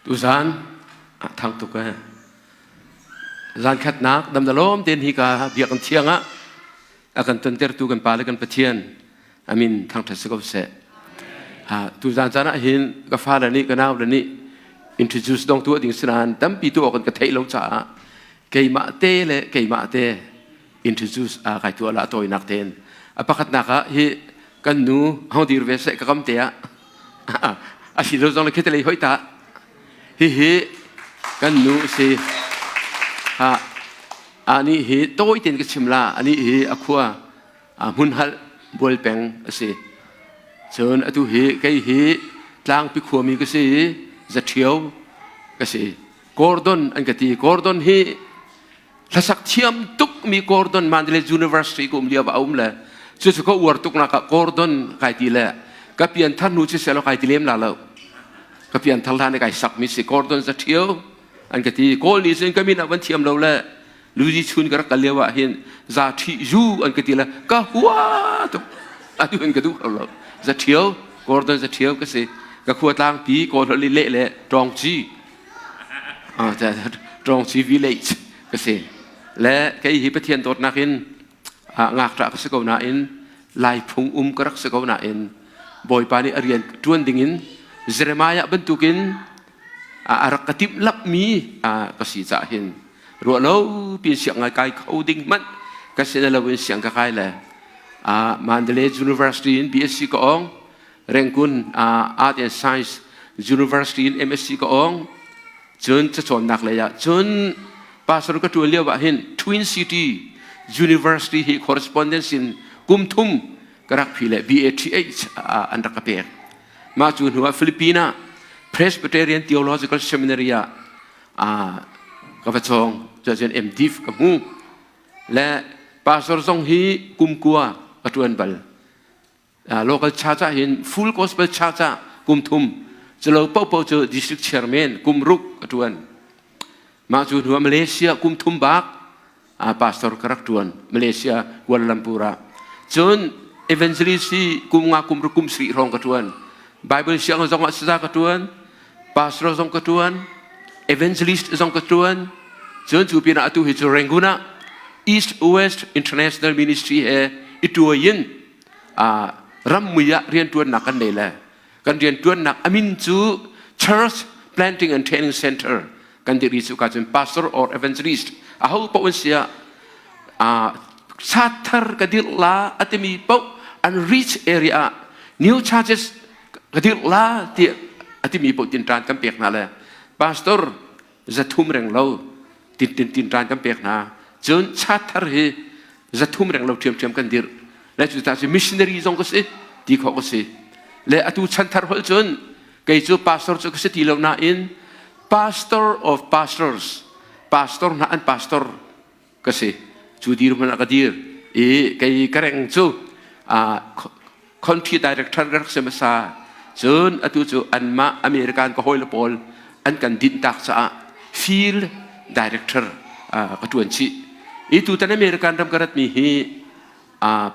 tu zan thang tu ka zan khat nak dam dalom ten hi ka bia kan thianga akan tanter tu kan pala kan pathian amin thang thasako se tu zan chana hin ka fala ni ka naw ni introduce dong tu ding sinan tam pi tu kan ka thei lo cha keima te le keima te introduce kai tu ala toy nak ten apakat naka hi kan nu hau dir ve se ka kam te a si lo zong le ketele hoita hi kan nu se ani hi toy ten ka chimla ani hi akhwa mun hal bol peng ase chon atu hi kai hi tlang pi khumi ka se zathiau ka se cordon an ka ti cordon hi lasak thiam tuk mi cordon Mandalay University kum lia ba le chu ko war tuk na ka cordon kai ti le ka pian than nu che se lo kai ti lem la lo ka pian thal than kai sak mi se cordon zathiau an ka ti kol ni sen ka mi na wan thiam lo le lu ji chun ka ka lewa hin za thi ju an ka ti la ka huwa to atu an ka du lo zathiau cordon zathiau ka se ka khua tang pi ko li le le tong chi ja tong chi village ka seและใครหิปเทียนตัวนักอินงากระสกาวนาอินลายพงกระสกาวนาอินบ่อยปานีเรียนจวนดิ่งอินเจเรมายะบรรทุกินอารักติบลับมีก็สีจ่าหินรัวเราเป็นเสียงไกลเขาดิ่งมันก็เสนอเราเป็นเสียงไกลเลยMandalay University in BSc ก็องเร่งกุนArt and Science University in MSc ก็องจนจะสอนนักเลยจนPastor ka tu liya bahin Twin City University hi correspondence in kumthum karak phile BATH andra kapek ma chu huwa Filipina Presbyterian Theological Seminary ka vachong jajen MDiv ka mu le pastor song hi kumkua ka tuan bal local chacha hin full gospel chacha kumthum chalo pau chu district chairman kumruk ka tuan ma chu huwa Malaysia kum thumbak pastor karak tuan Malaysia Kuala Lumpur chun evangelist kum nga kum rukum sri rong ka tuan Bible siang zong sa ka tuan pastor zong ka tuan evangelist zong ka tuan chun chu pina atu hi chu renguna East West International Ministry he itu yin rammuya rian tuan nak kan nei la kan rian tuan nak amin chu church planting and training center kan diri su ka chen pastor or evangelist aho po sia sathar kadir la atimi po unreached area new churches kadir la ti atimi po tin tran kam pek na le pastor zathum reng lo tin tran kam pek na chun sathar he zathum reng lo thiam kan dir le chu ta missionary jong ko se ti kho ko se le atu chanthar hol chun kai chu pastor chu ko se ti lo na in Pastor of pastors, pastor na an pastor kasi judir man akadir kay kareng chu country director karak semasa chun atu chu anma American ko hoil pol an kan din tak sa field director katuan chi itu tan American ram karat mi hi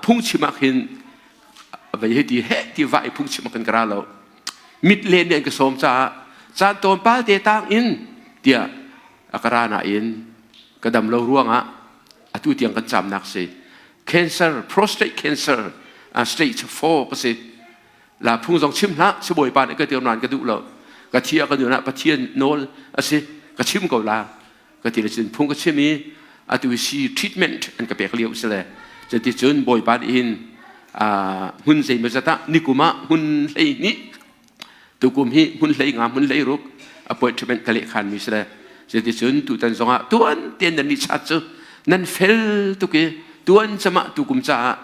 phung chimak hin vai ti he ti vai phung chimak kan karalo mid lane ne ka som cha San ton pal te tang in dia akarana in kadam lo ruanga atu tiang kan cham nak se cancer prostate cancer stage 4 kasi la phung jong chim na se boi pan ka tiam nan ka du lo ka thia ka du na pathian nol ase ka chim ko la ka ti le chin phung ka chimi atu si treatment an ka pek liu se le je ti chun boi pan in hun sei ma jata nikuma hun lei ni tu kum hi mun lei ngam mun lei ruk appointment kali khan mi sra jadi chun tu tan zonga tuan ten dan ni chat chu nan fel tu ke tuan chama tu kum cha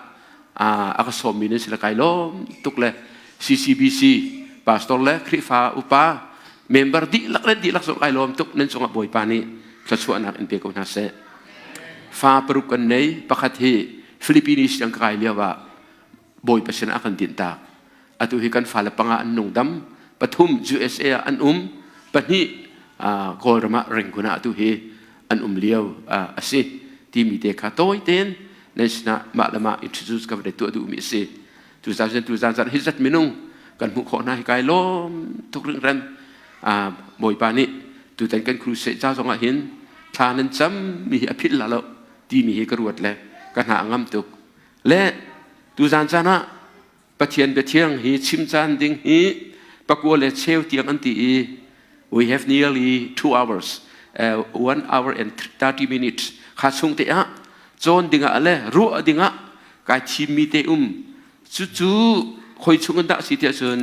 aka som mi ne sila kai lom tuk le CCBC pastor le krifa upa member di lak so kai lom tuk nan zonga boy pani sa chu anak en pe ko na se fa perukan nei pakhat hi Philippines yang kai lewa boy pasena akan dinta atu hi kan fala panga annung dam pathum USA an pani korma renguna tu he an liao ase ti mi te kha toy ten nesna malama introduce ka tu du mi se 2000 hizat minung kan mu kho na kai lom tuk ring ran มวยปานี่ตุตันกันครูเสจ้าสองหินทานั้นจำมีอภิลาลที่มีกระวดเลยกันหางำตุกและตุจานจานะปะเทียนเทียงฮีชิมจานดิงฮีปะกัวเลเชลเตียงอันตี we have nearly 2 hours 1 hour and 30 minutes ข้าชงเตะจนดิงอะไรรู้ดิงกายทีมีเตจู่คอยชงกันได้สิเดียส่วน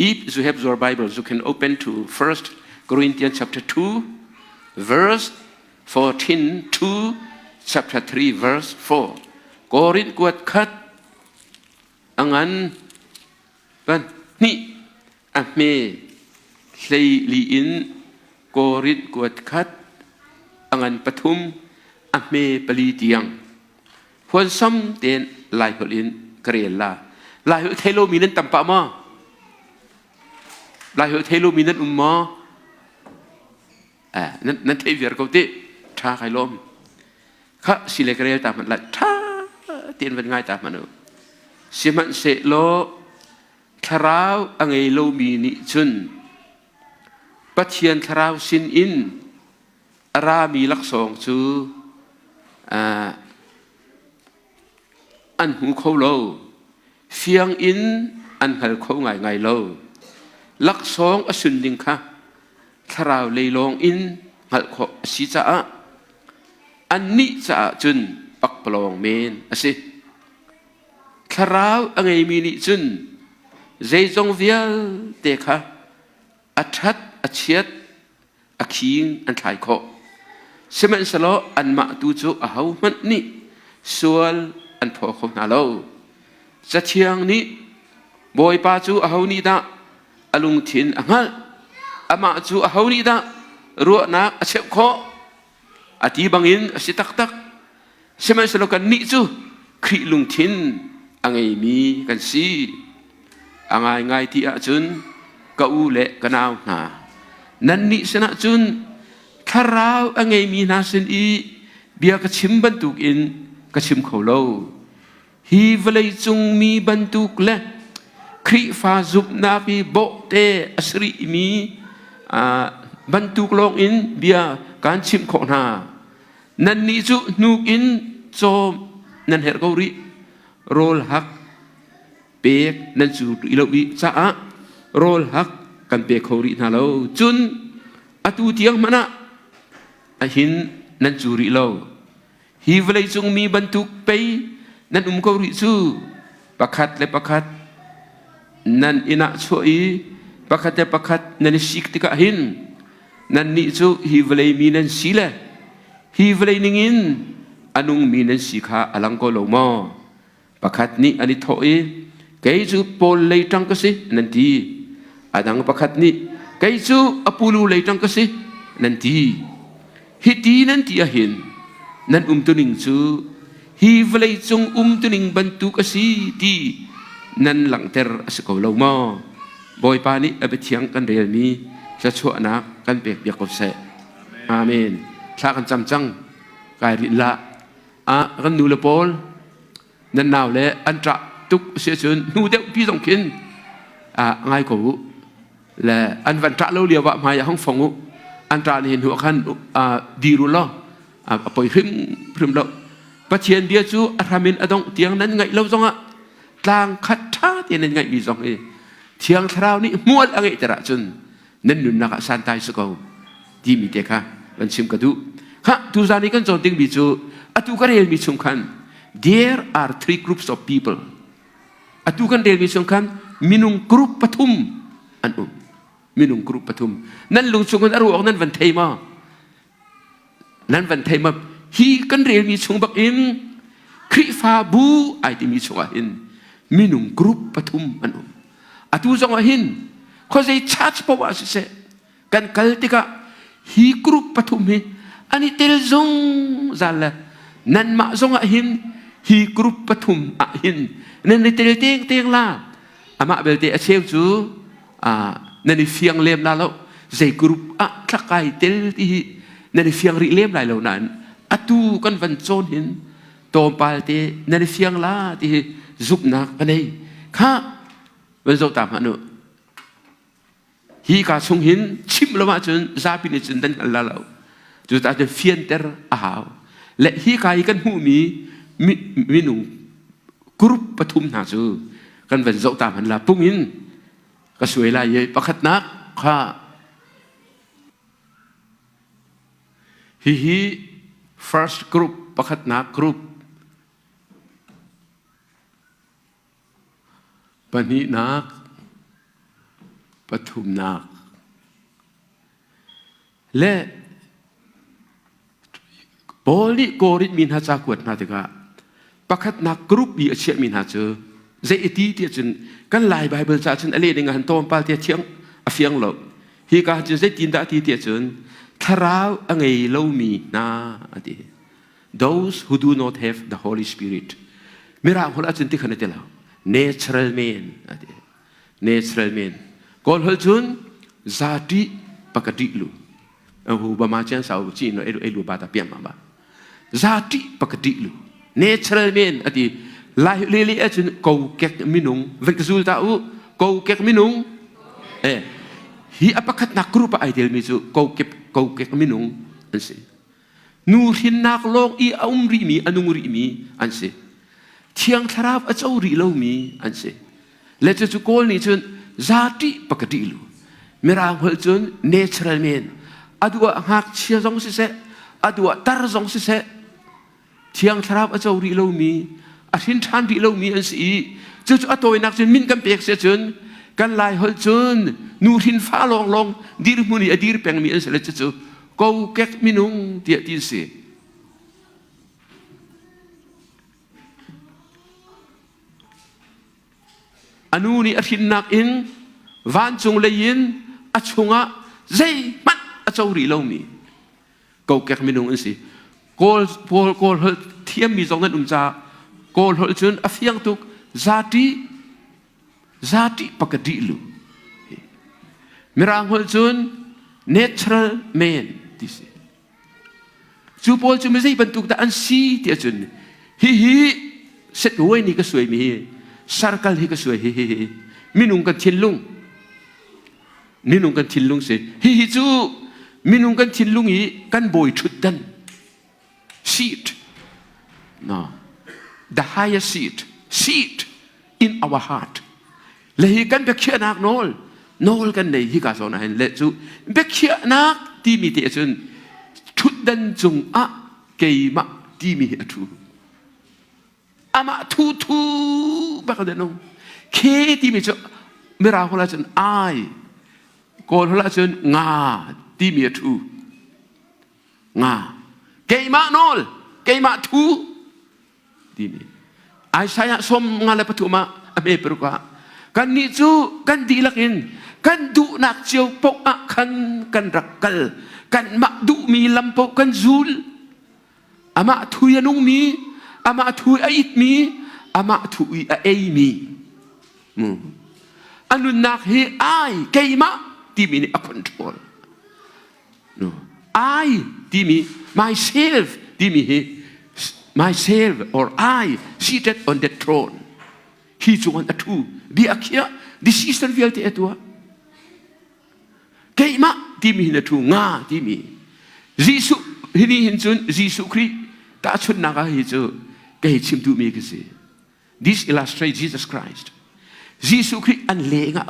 if you have your Bible you can open to 1 Corinthians chapter 2 verse 14 to chapter 3 verse 4 Korin kuat kat angan kan ni ame liin Korin kuat kat angan pathum ame pali tiang huan sam ten lai holin karela lai hol thelo minan tampa ma lai hol thelo minan umma nan thei ver ko te tha khai lom kha sile karel ta man la tha tiền vẫn ngay ta mà nữa xem mạnh sẽ lo tháo anh ấy lâu mì nị chun bắt hiền tháo xin in ra mì lắc sòng chú ăn hú khâu lâu phiang in ăn hal khâu ngày ngày lâu lắc sòng ở xuân đình kha tháo lấy long in hal khâu xí cha ăn nị cha chunปักปลองเมนสิคราวอังไงมีนิจุนใจจงเวียลเตะค่ะอัดชัดอัดเชียดอักขิงอันถ่ายโคเสมันสโลอันมาตูจูอาหูมันนี่ส่วนอันพอคงนาโลจะเชียงนี้บอยปาจูอาหูนี่ดาอลุงทินอังฮัลอามาจูอาหูนี่ดารัวนักเชฟโคอธิบังอินสิตักตักใช่ไหมสโลกันนี่จูคริลุงทินอังไงมีกันซีอังไงที่อาจุนก็อูเละกันเอาหนานั่นนี่สนะจุนคาราวอังไงมีนาสินอีเบียกระชิมบรรทุกอินกระชิมเขาโลฮีวเลยจุงมีบรรทุกเละคริฟาซุบนาบีโบเตอสริมีบรรทุกลงอินเบียการชิมเขาหนานั่นนี่จูนูกินโจนั่นเหตุเขาริโรลฮักเปียกนั่นจูอิโลวิจ้าโรลฮักกันเปียกเขารินาโลจุนอตูเทียงมันนะหินนั่นจูริโลฮีวเลยจงมีบรรทุกไปนั่นเขาริจูประคัดและประคัดนั่นอินะช่วยประคัดและประคัดนั่นสิกติกะหินนั่นนี่จูฮีวเลยมีนั่นสิละฮีวเลยนิงินอนุงมีนันสิขาอลังโกโลมอประคัดนี้อันนี้โถเอเกยจูโปลเลยจังก็สินันทีอดังประคัดนี้เกยจูอปูลูเลยจังก็สินันทีฮิตีนันทีอาหินนั่นตุนิงจูฮีวเลยจงตุนิงบรรทุกสิทีนั่นหลังเตอร์สโกโลมอบอยปานี้เอาไปเถียงกันเรียนนี้จะชั่วนักกันเปียกเปียกกบเสอาเมนถ้ากันจำจังกายริละกันนูเลปอลนั่นนาวเลยอันตระตุกเสียชนนูเดียวพี่ต้องกินง่ายกว่าและอันวันตระเราเรียกว่ามาอย่างห้องฟงอันตระเห็นหัวขันดีรุล้อปล่อยพริมเราปัจเจียนเดียจูอารามินอดงเตียงนั้นไงเราต้องกลางคัดท่าเตียนนั้นไงมีสองเเทียงคราวนี้ม้วนอะไรแต่ละจนนั่นนุนนักสันตายสกาวที่มีเด็กค่ะวันชิมกระดูฮะทุจานี่กันจนถึงมีจูอตุกันเรียนมีสงคัน there are 3 groups of people อตุกันเรียนมีสงคันมินุงกรุ๊ปปฐุมอันมินุงกรุ๊ปปฐุมนั่นลุงสงกันอรุณนั่นวันเทมานั่นวันเทมาฮีกันเรียนมีสงบักอินคริฟาบูไอที่มีสงอินมินุงกรุ๊ปปฐุมอันอตุสงอินเขาจะชัดเพราะว่าสิกันกัลติกะฮีกรุ๊ปปฐุมฮีอันนี้เตลซงจัลละนั่นมาซงหินฮีกรุ๊ปปฐุมหินนั่นในเตลเตียงลาอามาเบลเตอเชลจูนั่นในเฟียงเลียมลาแล้วใจกรุ๊ปทักไกเตลที่นั่นในเฟียงริเลียมลายเหล่านั้นอตูกันวันโจนหินโตมปาเตนั่นในเฟียงลาที่ซุบนักกันเลยข้าวันโจตามหนุ hi ka sung hin chim lo ma chun zapi ni chun dan la lo chu ta de fian ter a haw le hi ka i kan hu mi nu group pathum na chu kan ven zo ta man la pungin ka suai la ye pakhat nak kha hi first group pakhat nak group pani nak pathum nak le boli korit min ha cha kwat na te ka pakhat nak group bi achia min ha chu ze eti ti chun kan lai bible cha chun ale ding han tom pal te thiang a fiang lo hi ka chun ze tin da ti ti chun tharau angai lo mi na ati those who do not have the Holy Spirit mira hola chun ti khane te la natural man ati natural man kol hol chun zati pakati lu hu ba ma chen sau chi no e lu ba ta piam ma ba zati pakati lu natural man ati lai li chun ko kek minung vek zul ta u ko kek minung hi apakat na grupa ideal mi chu ko kek minung an se nu hin nak long i umri mi anung ri mi an se thiang tharap a chau ri lo mi an se le chu kol ni chun zati pakati lu mirang hol chun natural man adua hak chia jong si se adua tar jong si se thiang tharap a chau ri lo mi a hin than ri lo mi an si chu atoi nak chun min kam pek se chun kan lai hol chun nu hin fa long dir muni adir peng mi an se le chu ko kek minung tia tin se anu ni athin nak in van chung le yin a chunga zai mat a chau ri lo mi ko kek minung an si kol hol thiam mi jong nan cha kol hol chun a fiang tuk zati pakadi lu mirang hol chun natural man this chu pol chu me zai ban tuk da an si ti chun hi set woi ni ka suai mi sarkal hi ka suai hi minung kan thilung se hi chu minung kan thilung hi kan boi thut dan seat no the higher seat in our heart le hi kan be khia nak nol kan nei hi ka so na hen le chu be khia nak ti mi te chun thut dan chung a keima ti mi athu ama thu ba ka denong ke ti mi chu mera hola chun ai kol hola chun nga ti mi athu nga keima nol keima thu ti mi ai saya som ngala patuma ame peruka kan ni chu kan di lakin kan du nak chiu pok a kan rakal kan mak du mi lampo kan zul ama thu yanung mi ama thu ait mi ama thu a ei mi anun nak hi ai keima ti mi ni a control no I ti mi myself ti mi hi myself or I seated on the throne hi chuan a thu di akhia decision vial te atua keima ti mi na thu nga ti mi jisu hini hin chun jisu khri ta chun na ga hi chu ke chim tu mi ke se this illustrates Jesus Christ jisu khri an le nga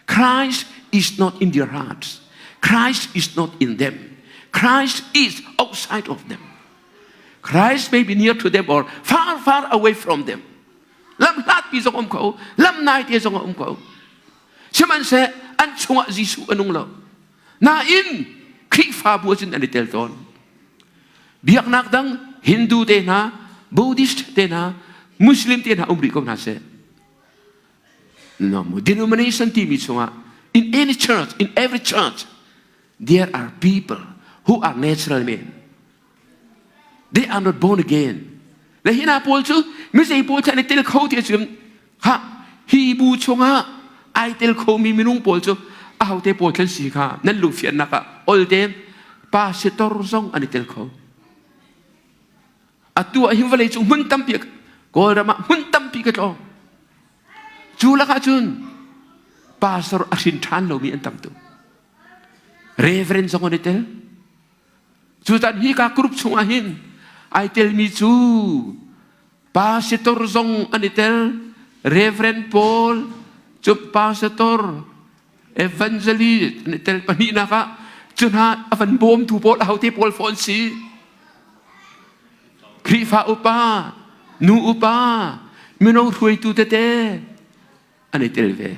Christ is not in their hearts Christ is not in them Christ is outside of them Christ may be near to them or far away from them lam lat pi zong ko lam nai te zong ko chaman se an chunga jisu anung lo na in khri fa bu chin an tel ton biak nak dang Hindu te na Buddhist te na Muslim te na umri ko na se no denomination ti mi chunga in any church in every church there are people who are natural men they are not born again le hina pol chu mi sei pol chan tel kho ti chum ha hi bu chunga ai tel kho mi minung pol chu a hau te pol chan si kha nan lu fian na ka ol dem pa se tor zong an tel kho atua hi vale chu mun tam pi ko rama mun tam pi ka to chu la ka chun pastor asin than lo mi antam tu reverend song on itel chu tan hi ka group chung ahin I tell me chu pastor song an itel reverend Paul chu pastor evangelist an itel panina ka chu na avan bom tu Paul how te Paul phone si krifa upa nu upa mino ruai tu te an itel ve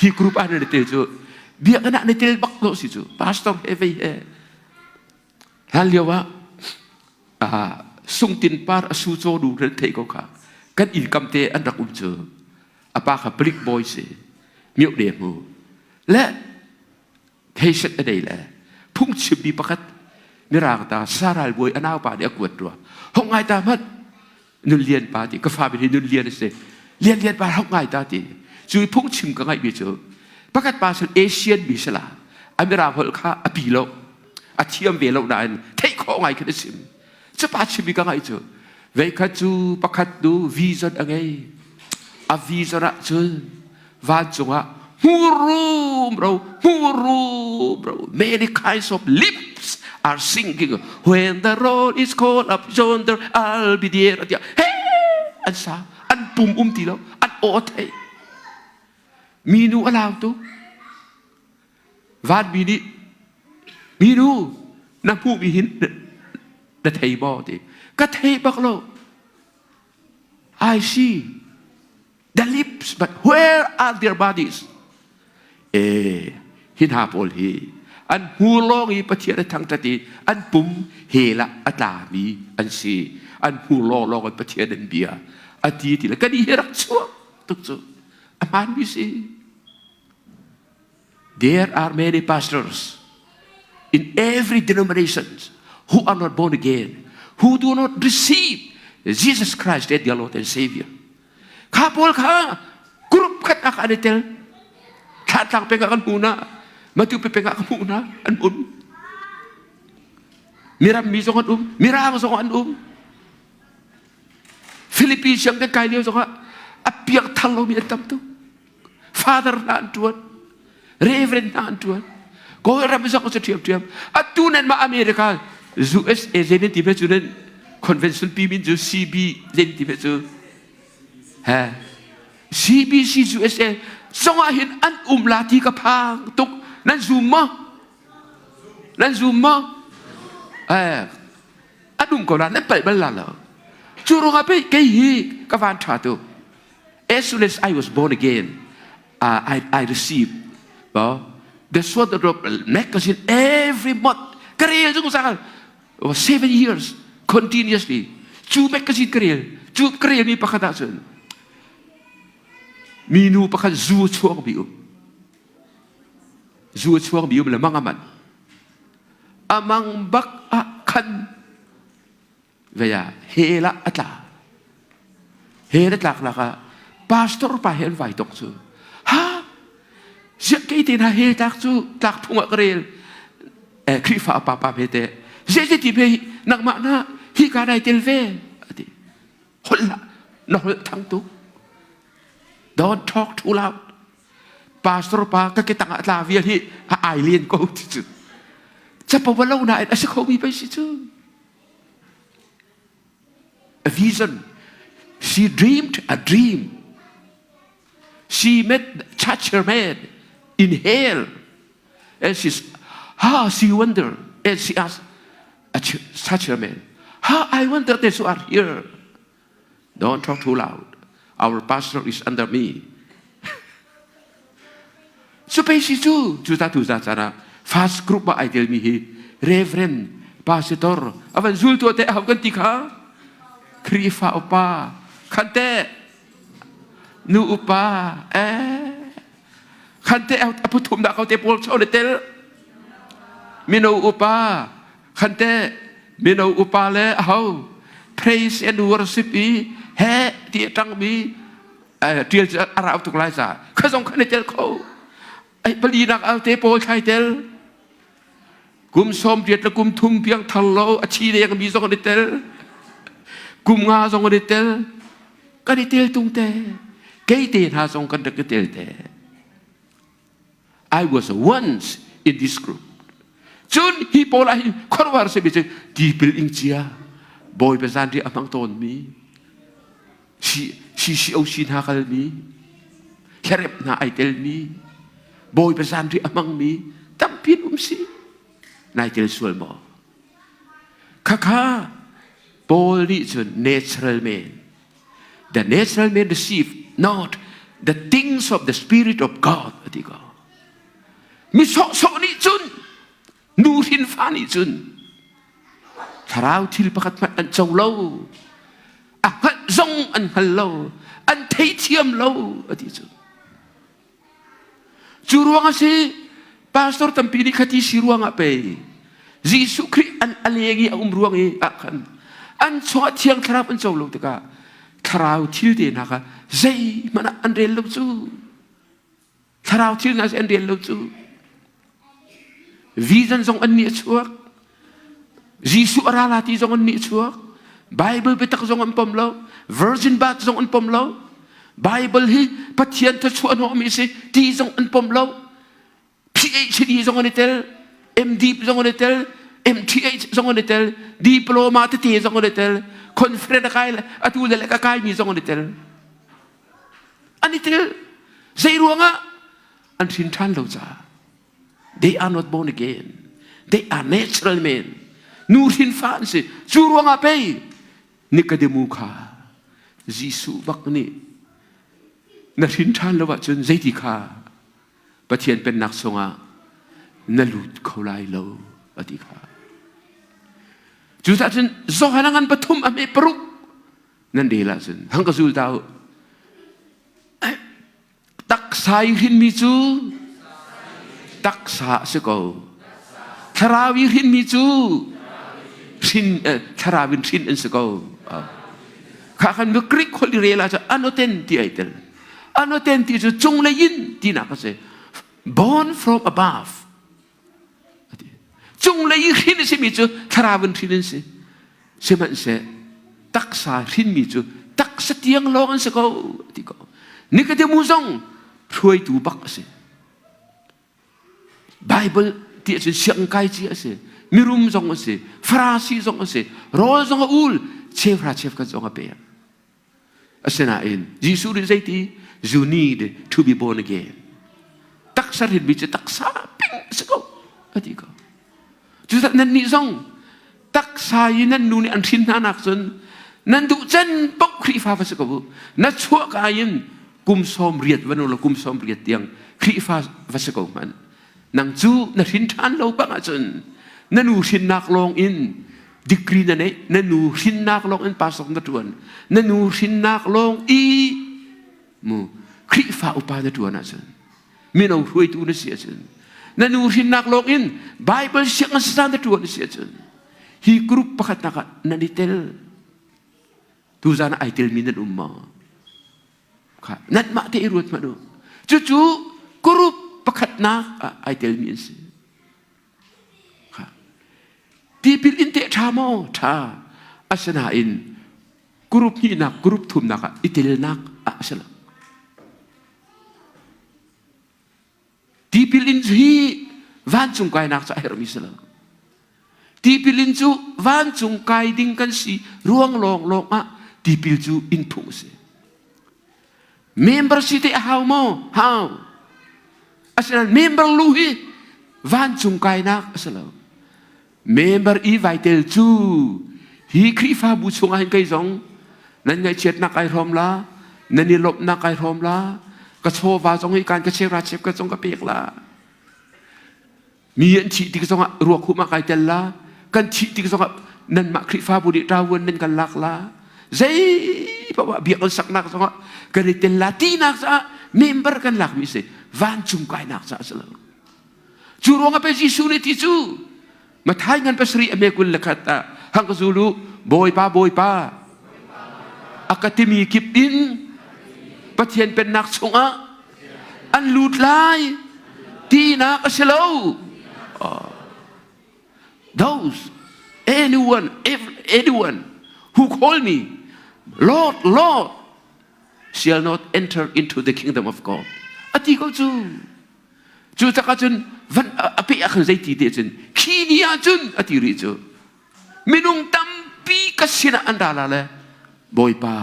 hi group an itel chu dia kena itel bak lo si chu pastor heavy he hal yawa sung tin par asu cho du re thei ko kha kan in kam te an rak chu apa kha brick boy se miu de muและเฮชอะไรแหละพุ่งชิบีประคัดมิรากตาสาราลบวยอนาวป่าเดียกวดตัวห้องไงตามัดนุเลียนป่าติก็ฟาไปที่นุเลียนเสเลียนป่าห้องไงตาติจุยพุ่งชิมก็ไงบีจูประคัดป่าส่วนเอเชียนบีสลาอเมริกาพลข้าอปีโลอาเทียมเวลนานเทคของไงกันชิมจะป่าชิมบีก็ไงจูเวคัดจูประคัดดูวีซ่าอะไรอาวีซ่าละจูวันจงอ่ะHuru, bro. Many kinds of lips are singing. When the road is called up yonder, I'll be there. Hey, an sa, an pum tilo, an ote. Minu alaw to. Vad minu na pumihin na table di. Katay baklo. I see the lips, but where are their bodies? หินหาโพลฮีอันหูลองอีปะเทียนทางตะตีอันปุ่มเฮละอัตามีอันซีอันหูลองลองปะเทียนเบียอันที่ละก็ดีรักชัวทุกชัวอามันมีสิ There are many pastors in every denomination who are not born again, who do not receive Jesus Christ as their Lord and Savior. ข้าพลข้ากรุ๊ปขัดอาการเตลถ้าทางเป็นกันหูนะมาดูเป็นกันหูนะอันมิรามีสองอันมิราสองอันฟิลิปปินส์ยังได้ไกลเดียวสองอันเปียกทันเรามีอันตั้มตุFather นานจวน Reverend นานจวนก็เราไม่สองคนเทียมอันตูนั้นมาอเมริกา USA เจนติเบจูนั้น Convention ปีมินจู CB เจนติเบจูฮะ CBC USAสองอาหินอันลาทีกับพางตุกนั่นซูมมอันก็ร้านนั่นไปบ้านเราจูรงอาไปเกี่ยกับวันชาตุ As soon as I was born again I received the sort of magazine every month กระเรียนจุกสัก 7 years continuously จูแมกกาซีนกระเรียนมีประกาศส่วนมีนูประคันจูช่วงบิวมันละมังมันอามังบักอาคันเวียเฮละอัตลาค่ะพาสตอร์ไปเห็นไว้ตกจูฮะเจ้ากี่ทีน่ะเฮตักจูตักพุ่งกระเรียนคริฟ้าป้าเพเตเจ้าที่เพนักมานะฮิการได้เทลเวคนละนอกทั้งตุกDon't talk too loud. Pastor pa kakita nga atlavian hi alien ko titu. Sa pawalaw na asa ko mi pa situ. A vision. She dreamed a dream. She met such a man in hell. And she wondered. And she asked such a man, I wonder that you are here. Don't talk too loud.Our pastor is under me. So basically, juta sana fast group ba idol mi hi Reverend Pastor. Avan zul tu ate aw ganti ka. Krifa upa. Kante. Nu upa. Kante aputum na kau te pol so letel. Mino upa. Kante. Mino upa le aw. Praise and worship i. เฮ้ที่ตั้งมีเทียนอาราบตุกไลซ่าเขาส่งคนในเจลเขาไอ้ปลีนักเอาเทโปใช้เจลกุมส้มเทียนและกุมทุ่มเพียงทะเลาอาชีเดียงมีส่งคนในเจลกุมงาส่งคนในเจลก็ในเจลตุงเตะเกยเตะหาส่งกันเด็กเจลเตะ I was once in this group จนฮีโปลาคนว่าเสบิจดีเปิลอิงเจียบอยเป็นสันที่อมังตอนมีชีเอาชินหาคัลมีแค่เร็บนาไอเตลมีบอยเป็นสันที่อมังมีตั้มพินสินายเตลสวลมอข้าบอยนี่จน natural man the natural man receive not the things of the Spirit of God อธิกามีโซนี่จนนูรินฟานี่จนทาราวที่ประกาศอันเจ้าเล่าอันจงอันฮัลโลอันเทียมเล่าอธิจนจูรวงสิพาสตอร์ตั้มปีนี้ขัดที่สิรวงอะไปยิสุคริอันอะไรอย่างงี้รวงอีอักันอันชวดเทียงทาราวอันเจ้าเล่าตะกาทาราวที่เดียนะคะใจมันอันเรียนเล่าจูทาราวที่นั่นอันเรียนเล่าจูวิจันทรงอันนี้ชัวยิสุอาราลาที่ทรงอันนี้ชัวไบเบิลไปตักทรงอันปมเล่า Virgin Bath ทรงอันปมเล่าไบเบิลฮีปัจเจียนทัชวนหัวมิสิที่ทรงอันปมเล่า PhD ทรงอันนี้เตล MD ทรงอันนี้เตล MTH ทรงอันนี้เตลดิปโลมาที่ทรงอันนี้เตลคอนเฟรนซ์กายละอัตุเลลกายมีทรงอันนี้เตลอันนี้เตลใจรวงอ่ะอันสินทันเราจ้าThey are not born again. They are natural men. Nurin fansi. Suruang apay. Nikademuka. Jisu bakni. Narintan lawa chun zaitika. Patien pen naksonga. Nalut kaulay law. Atika. Juta chun zohanangan patum ame peruk. Nandela chun. Hangkasul tao. Taksay rin mizu. ตักษาสกอทาราวิรินมิจูรินทาราวิรินอันสกอข้าขันมุกริกคนเรียลาจะอันโนเทนที่ไอเตลอันโนเทนที่จะจงเลยยินที่นักเส born from above จงเลยยินสิมิจูทาราวิรินสิเสมันเสตักษารินมิจูตักสเตียงลองสกอที่ก็นี่ก็จะมุ่งส่งช่วยตูบักสิBible ที่จะเชื่อมกันที่สิมิรุมจงสิฟราซีจงสิรอจงอุลเชฟราเชฟกันจงเปียอาศัยนั่นยิสุริใจที่ you need to be born again ตักสารินบิจตักสาปิ้งสกุลอดีก็จุดนั้นนี่จงตักสายินันนูนี่อันทิ้งนานักจนนั่นดูจันปกครีฟ้าสกุลนั่นชั่วกายินกุมสมเรียดวันนู้นกุมสมเรียดเตียงครีฟ้าสกุลมันนังจูนักหินทานเราบังอาจารย์นันนูหินนักลองอินดีกรีนั่นเองนันนูหินนักลองอินภาษาของตัวนันนูหินนักลองอีมูคริฟ้าอุปาณตัวนั่นเองมีเรารวยตัวนั่นเสียจนนันนูหินนักลองอินไบเบิลเชื่อกันสร้างตัวนั่นเสียจนฮีกรุ๊ปประกาศนักนันดิเทลทุกอย่างไอเทลมีนันมาค่ะนัดมาเตอิรุตมาดูจู่ๆกรุ๊ปประคัดนักไอเทลมีนสิค่ะที่พิลินเตะชาโมชาอาชนาอินกรุ๊ปนี้นักกรุ๊ปทุ่มนักอิเทลนักอาชนะที่พิลินจีวันจุงไกนักจะเฮรมิสละที่พิลินจูวันจุงไกดิ้งกันสิร่วงลงที่พิลจูอินพุ่งสิเมมเบอร์สิเตะฮาวโมฮาวอาศัย member ลุยวันจุงไกนักอาศัย member อีไวเตลจูฮีครีฟ้าบุษงไงไกจงนั่นไงเช็ดนักไอรอมละนั่นนี่ลบนักไอรอมละกระโชว์วาจงให้การกระเชราเชฟกระจงกระเปียกละมีอันที่ที่กระจงรัวคู่มาไกเตลละกันที่ที่กระจงนั่นมาครีฟ้าบุริราวนนั่นกันลักละใจเพราะว่าเบียกันสักนักจงกันเตลละที่นักซะ member กันลักมิเสวันจุงไกนักซะสละจูรวงapa Yesus ni tisu matai ngan pasri ame kun lekata hang zulu boy pa akademi kip in patien pen nak songa an lut lai ti nak aselo those anyone who call me Lord shall not enter into the kingdom of God อธิก็จู จูตะกัจนวันอภิอักใจตีเดจนขีนียจุนอติริจูมินุงตัมปีกัสินะอันดาลาเลบอยปา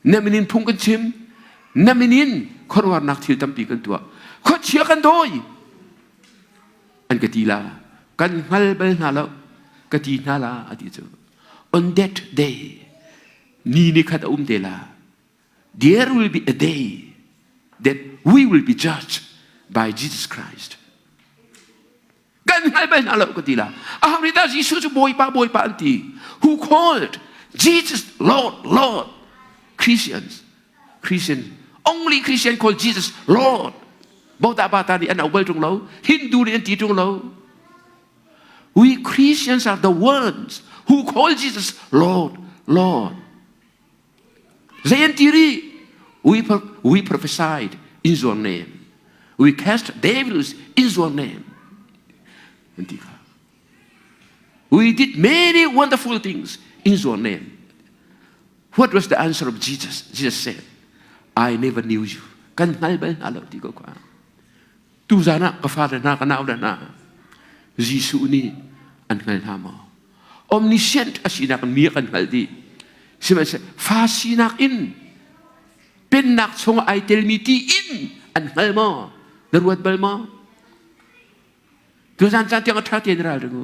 เนมินินพุงกันชิมเนมินินคนวานักทิลตัมปีกันตัวคนเชื่อกันโดยอันกติลากันฮัลเบลนาลกตินาลาอติจู on that day นี่นิขัดเดลา there will be a day that we will be judged by Jesus Christ กันฮัลเบลนาลกติลาอาริดาจิสุจะบอยปาอันตี who called Jesus Lord Lord Christian only Christian call Jesus Lord บอกตาบาตานี่อันเอาไว้ตรงเราฮินดูนี่อันตีตรงเรา we Christians are the ones who call Jesus Lord Lord เรียนทีรี we prophesied in your name we cast devils in your name อันตีค่ะ we did many wonderful things in your name what was the answer of Jesus Jesus said I never knew you กันไงไปอะไรที่ก็กว่าตูจานะกับฟาเดนากันเอาเดนายิสุนี่อันไงทำอ่ะ omniscient อาชีนักมีกันไงดีใช่ไหมใช่ฟาชีนักอินเป็นนักชงไอเทลมิตีอินอันไงมั้งดรวดเบลมั้งตูจานจานที่อัฐาเทียนอะไรดู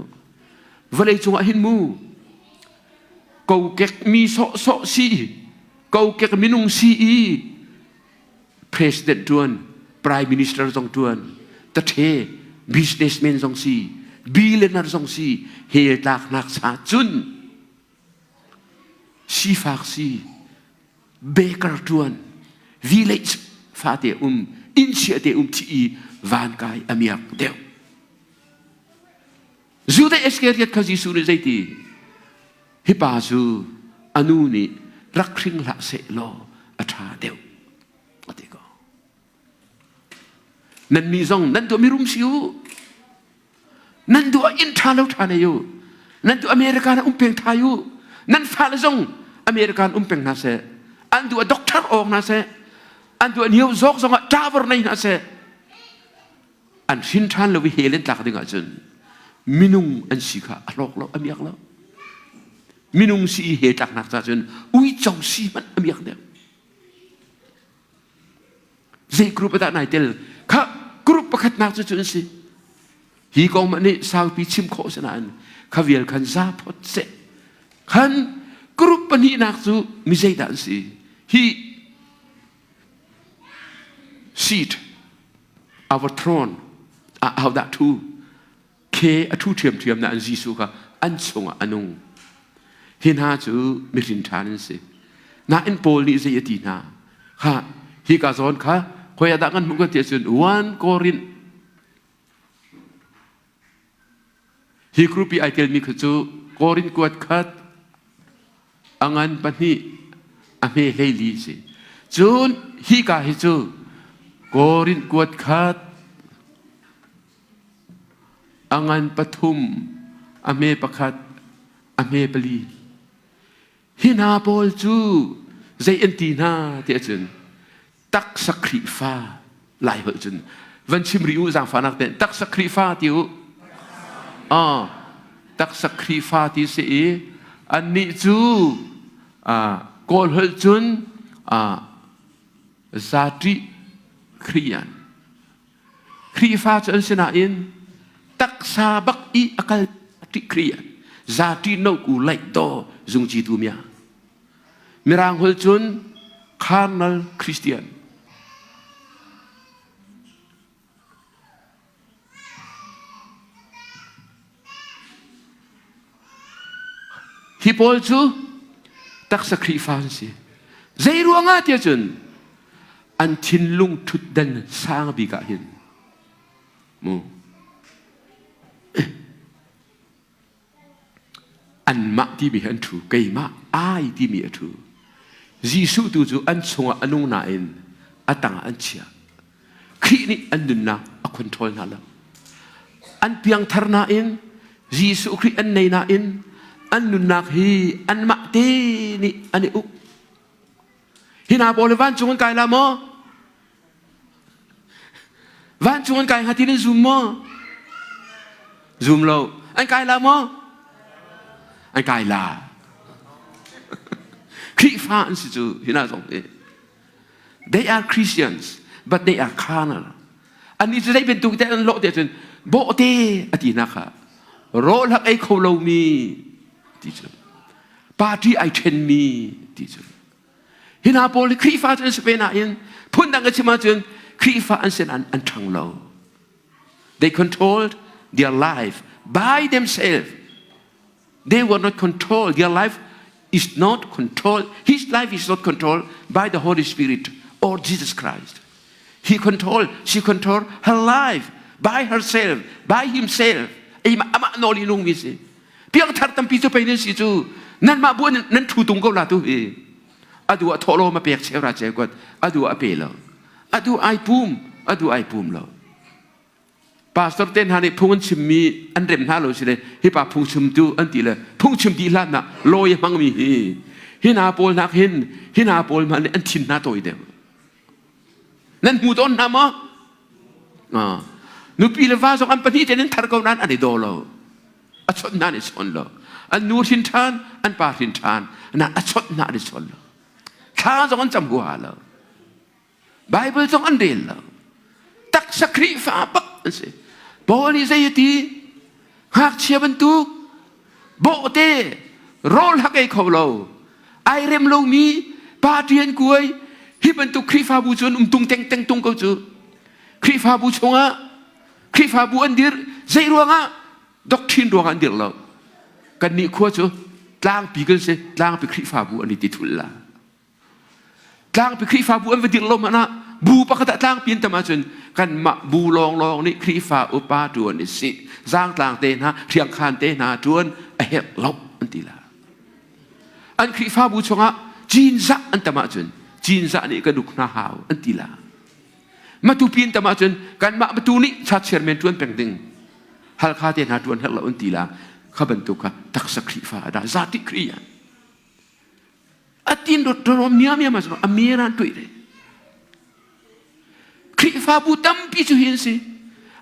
วันนี้ชงอินมูกูเก็กมีโซซีกูเก็กมินุงซีPresident จวน Prime Minister จงจวนแต่เท Businessman จงซี Billionaire จงซีเฮลักนักษาจุนชีฟากซี Baker จวน Village ฟาเตอินเชียเตที่วันกายอเมียกเดียวจูได้เอสเกเรียตขจิสุนใจตีฮิปาจูอนุนี่รักคริงละเสโลอัฐาเดียวนั่นมีซองนั่นตัวมีรุมซิวนั่นตัวอินทาเลวทานอยู่นั่นตัวอเมริกันเป็งทายุนั่นฟาเลซองอเมริกันเป็งนาเซอันตัวด็อกเตอร์ออกนาเซอันตัวนิวซอกซองจ้าบร์ในนาเซอันสินทานเลวิเฮเลนตักดึงอาจนมินุงอันสิกาอโลกเราอเมริกเรามินุงสีเฮตักนักจนอุ้ยจงสีมันอเมริกเนี่ยเจ้ากรุ๊ปตาไหนเตลข้ากรุ๊ปประคัตนักจนสิฮีกองมันนี่สาวปีชิมโคสนานข้าเวียลขันซาพอดเสขันกรุ๊ปปนีนักจูมิเซดันสิฮีseat our throne เอาดักทูเคอทูเทียมนั่นยิสุค่ะอันทรงอันนงเห็นหาจูมิรินทานสิน่าอินโพลีเสียดีน่าค่ะฮีกาซอนค่ะคอยดักกันมุกเตียสุนวันโครินฮีกรุ๊ปไอเทลมีขจูโครินกวดคัดอังันปนีอเมเฮลีสิจูนฮีกาฮิจูโครินกวดคัดอังันปทุมอเมปคัดอเมปลีฮินาโปลจูใจเอ็นตีนาเตียจุนตักสักครีฟ้าหลายจุนวันชิมริวจางฟ้านักเต้นตักสักครีฟ้าติวตักสักครีฟ้าที่เสียอันนี้จูโกลเฮลจุนซาติครียันครีฟ้าจุนสนาอินตักซาบักอีอากาศติครียันซาติโนกูไลโตจุงจีตูเมียมิรางเฮลจุนคาร์นัลคริสเตียนฮิปโปลจูตักสักครีฟานสิใจรัวงาเตียจุนอันทินลุงทุดดันสร้างบิกาหินมูอันมาที่มีอันถูกไกมาไอที่มีอันถูกยิสุตูจูอันทรงอันนุ่งนาอินอัตังอันเชียครีนี่อันดุนนาอัคอนโทรลนาละอันเพียงทาร์นาอินยิสุครีอันในนาอินอันนุนักฮีอันมาเตนี่อันนี้อุฮินาโบเลวันจงกันละโม วันชวนกายหาที่นั่นซูมมั้งซูมเราอันกายลามั้งอันกายลาคริสฟ้าอันสิจูที่น่าสงสัย they are Christians but they are carnal อันนี้จะได้เป็นตัวแต่อันโลเดียวจนโบเตอดีนะคะโรลักไอโคโลมีที่จูปาร์ตี้ไอเทนมีที่จูฮินาโปลิคริฟ้าจนสเปนอินพุ่นดังกันชิมาจนคริฟ้าอันเซนอันทังโล they controlled their life by themselves they were not controlled their life is not controlled his life is not controlled by the Holy Spirit or Jesus Christ she controlled her life by herself by himself ไอ้มาอามาโนลีนุงมิสิเพียงทัดตั้มปีจูไปเนี่ยสิจูนั่นมาบ้วนนั่นถูตุงก็ลาตุเออดูทอโลมาเปียกเชราเจกดอดูอเปลอดูไอปุ่มเราปาสตอร์เต้นฮานี่พุ่งชิมมีอันเร็มท่าเราสิเลยฮิปาพุ่งชิมดูอันตีเลยพุ่งชิมดีลานะลอยมังมีฮินาโปลนักฮินาโปลมันอันทินนาตัวเดียวนั่นหูต้นนะมั้งนูปีเลฟ้าสองอันปนีเจนินทาร์กนั้นอันนี้โดเราอัชดนั่นอิสอนเราอันนูทินทานอันปาทินทานนั่นอัชดนั่นอิสอนเราข้าสองอันจำหัวเราไบเบิลสองอันเดียวเราตักสักครีฟ้าปักนั่นสิบอนี่ใจตีหักเชียบันตุกโบเตโรลหักไอเขาเราไอเร็มลงมีปาเทียนกวยฮิบันตุครีฟ้าบูชนตุงเต็งตุงเขาจูครีฟ้าบูชงะครีฟ้าบูอันเดียร์ใจรวงะด็อกทรินรวงอันเดียร์เรากันนี่ขั้วจูต่างปีกันเสต่างไปครีฟ้าบูอันนี้ติดทุลละต่างไปครีฟ้าบูอันเดียร์เรามันนะบูปะกะต่างเปลี่ยนตมาจนกันมาบูลองนี่ครีฟ้าอุปาดวนนี่สิสร้างต่างเตนะเทียงคานเตนะจวนเฮลบอันตีละอันครีฟ้าบูชงะจีนซะอันตมาจนจีนซะนี่ก็ดุกนาหาวอันตีละมาตูเปลี่ยนตมาจนกันมาตูนี่ชัดเชอร์เมนจวนเป็นดึงฮัลคาเตนะจวนเฮลอันตีละข้าบรรทุกตักสักครีฟ้าได้ซาติครียันอัตินรถรถเมียมาสนอเมรันตุยเลยคริฟ้าบูตั้มพิจูหินสิ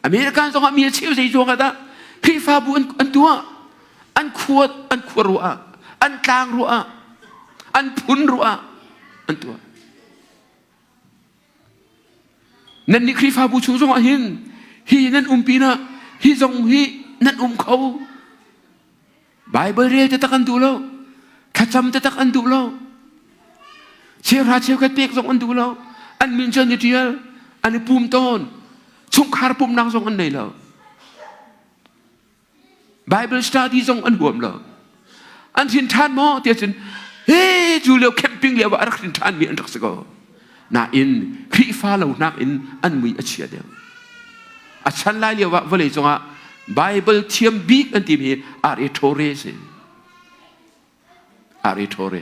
อเมริกันสองมีเชี่ยวใจจวงกันนะคริฟ้าบูอันตัวอันขวดรัวอันกลางรัวอันพุนรัวอันตัวนั่นนี่คริฟ้าบูชูจงหินฮีนั่นปีนะฮีจงฮีนั่นเขาไบเบิลเรียจะตักอันดูแล้วข้าจำจะตักอันดูแล้วเชี่ยวราเชี่ยวกันเปียกจงอันดูแล้วอันมินเจนเดียร์อันนี้ปุ่มต้นชงคาร์ปุ่มนางทรงอันไหนแล้วไบเบิลสตาร์ที่ทรงอันห่วมแล้วอันทินทานมอเดียจนเฮ้จูเลียวแคมปิ้งเลียวอันทินทานมีอันรักษาน่าอินครีฟ้าเรานักอินอันมีอาชีพเดียวอาชันไล่เลียวว่าเลยจงอ่ะไบเบิลเทียมบิ๊กอันที่มีอาริโทเรสอาริโทเร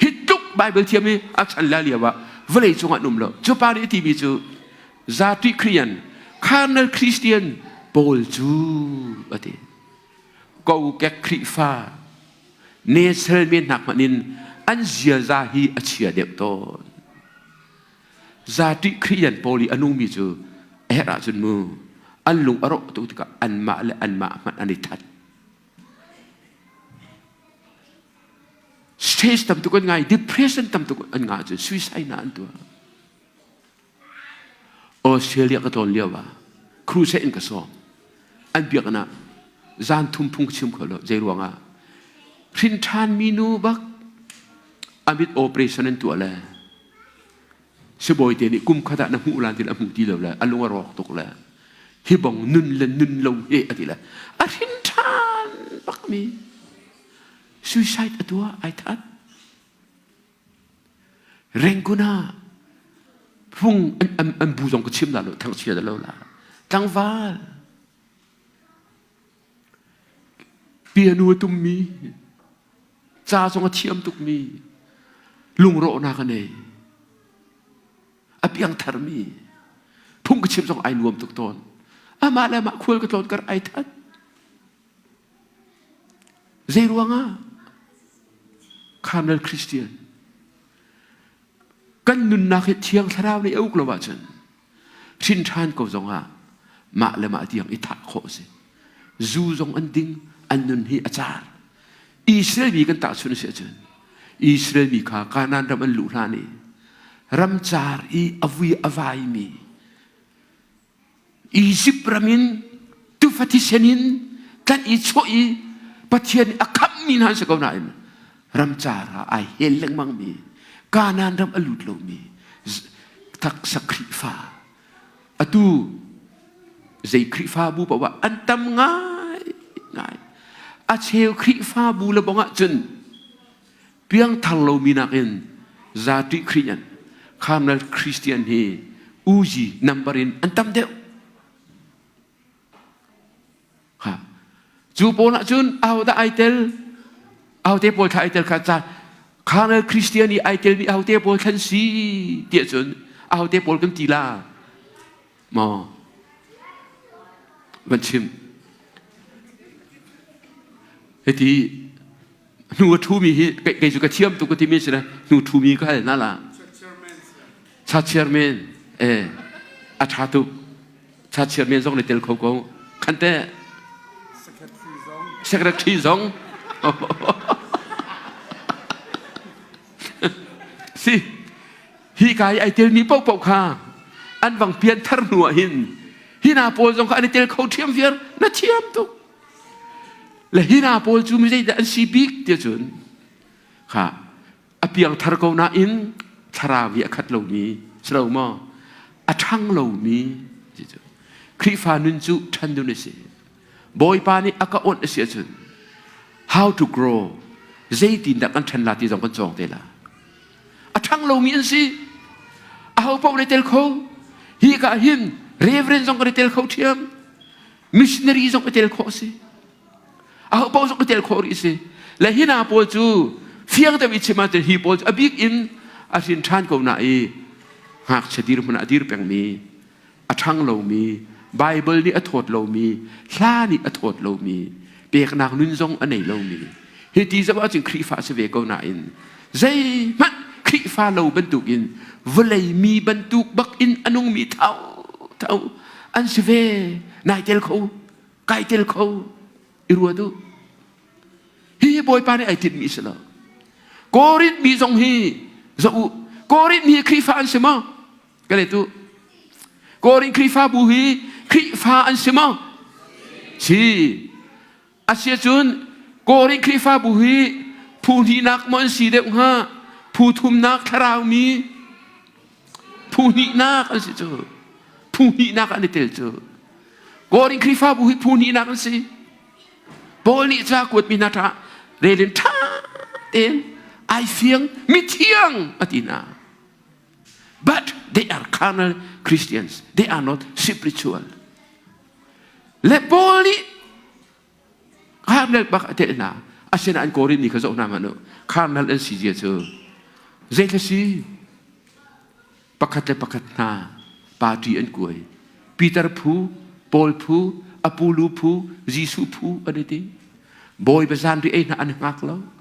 ฮิตตุกไบเบิลเทียมมีอาชันไล่เลียวว่าเลยจงอ่ะนุ่มแล้วจูปาริที่มีจูซาติคริยันคาร์เนลคริสเตียนโปลจูอดีกูแกคริฟ้าเนเธอร์เมียนนักมันนินอันเสียซาฮีอาเชียเด็บต้นซาติคริยันโปลีอนุมีจูเอราจุนมูอันลุงอรกตุกกะอันมาและอันมามันอันนิทัดสเตจทำตุกันไงดิเพรสชันทำตุกันไงจูสุยไซน์นั่นตัวออสเตรเลียก็ตอนเลี้ยวว่าครูเซนก็สอบอันเบียกนะจานทุ่มพุ่งชิมเขาเลยใจรวงอ่ะพินทานมีนูบักอามิดโอเปอเรชั่นตัวเลยสบายเดนี่กุมขดาน้ำหูลานที่น้ำหูดีเลยอันลงรอกตกเลยฮิบองนุนเลนุนลงเอะอะไรเลยอาพินทานบักมีสุยไซต์ตัวไอ้ทัดเร่งกุน่าพุ่งอันบูจงก็ชิมได้เลยทั้งเชียร์ได้แล้วล่ะทั้งวาลเปียโนตุมีจ้าจงเทียมตุมีลุงโรนากันเองอภิยังทารมีพุ่งก็ชิมจงไอรวมตุกตนมาแล้วมาคุยกับตนกันไอทัดเจรวงอ่ะคาร์เมลคริสเตียนกันนุนนักเทียงสราวในอุกลวาจัน ชินทานก็จงมาเลมาเดียงอิทักโคสิจูจงอันดิ้งอันนุนฮีอาจารย์อิสราเอลมีกันตัดสุนเสียจนอิสราเอลมีข้าการนั้นรำอันลุลานีรำจาร์อีอวีอวายมีอียิปต์รามินตุฟัติเซนินกันอีโชอีปะเทียนอักขมินันสกาวนาอินรำจาร์ไอเฮลเลงมังมีการนั้นรำอันลุลมีทักสักคริฟ้าอตูใจคริฟ้าบูบอกว่าอันตำง่ายง่ายอาเชลคริฟ้าบูละบอกว่าจนเพียงทัลโลมีนักเอ็นซาติคริยันข้ามนัลคริสเตียนเฮอูจีนัมบารินอันตำเดียวฮะจูโปนักจนเอาแต่ไอเทลเอาแต่โปลไอเทลข้าจะข้ามนัลคริสเตียนนี่ไอเทลนี่เอาแต่โปลขันซีเดียจนเอาแต่โปลกันตีลามอบัญชิมเฮ้ยที่นูทูมีเกจุกเทียมตุกติมิสนะนูทูมีก็ให้นั่นละชาเชียร์เมนอาชาตุชาเชียร์เมนส่งในเตลโคโก้คันเต้เซกเรตรีส่งสิฮีกายไอเตลมีเป้าเป้าข้าอันวังเพียนทาร์นัวหินฮินาโปลส่งข้าอันเตลเขาเทียมเฟียร์น่าเทียมตุและฮินาโปลจูไม่ใช่อันซีบิกเดียวจนค่ะอเปียงทาร์โกนาอินชาราวิอาคัดเหล่านี้สลาวมออัชังเหล่านี้คริฟานุนจุทันดูนิสิบอยปานี่อากาอนเสียจน how to grow ใจดินดักอันทันลาที่จงกันจงเตล่าอัชังเหล่านี้สิเอาพวกในเตลเขาฮีกาหินเรเวรนจงกันในเตลเขาเทียมมิชเนอรีจงกันเตลเขาสิเอาพวกจงกันเตลเขาริสิและฮินาโปจูเฟียงแต่วิชิมาเตฮีโปจูอบิกอินอาชินทานก็น่าหากเฉดีร์มันอดีร์แปลงมีอัชังเรามีไบเบิลนี่อัฐดเรามีคลานี่อัฐดเรามีเปียกนักนุนทรงอันไหนเรามีเฮตีจะว่าจึงครีฟ้าเสวก็น่าอินใจมันครีฟ้าเราบรรทุกอินเวลัยมีบรรทุกบักอินอันงมีเท่าอันเสวนายเตลเขาไกเตลเขาอิรัวดูฮีบอยปานี่ไอติดมีสละกอริดมีทรงฮีZau korin ni krifa an sema kale tu korin krifa buhi krifa an sema si asia chun korin krifa buhi phuni nak mon si de ha phuthum nak tharau mi phuni nak an si chu phuni nak an tel chu korin krifa buhi phuni nak an si bol ni cha kut mi na tha relin tha ten I feel mitiang atina. But they are carnal Christians. They are not spiritual. Le boli carnal bak atena. Asena an korin ni kazo na mano. Carnal an si jesu. Zelasi pakat na pati an kuy. Peter pu, Paul pu, Apollo pu, Jesus pu aditi. Boy besan di na an ngaklo.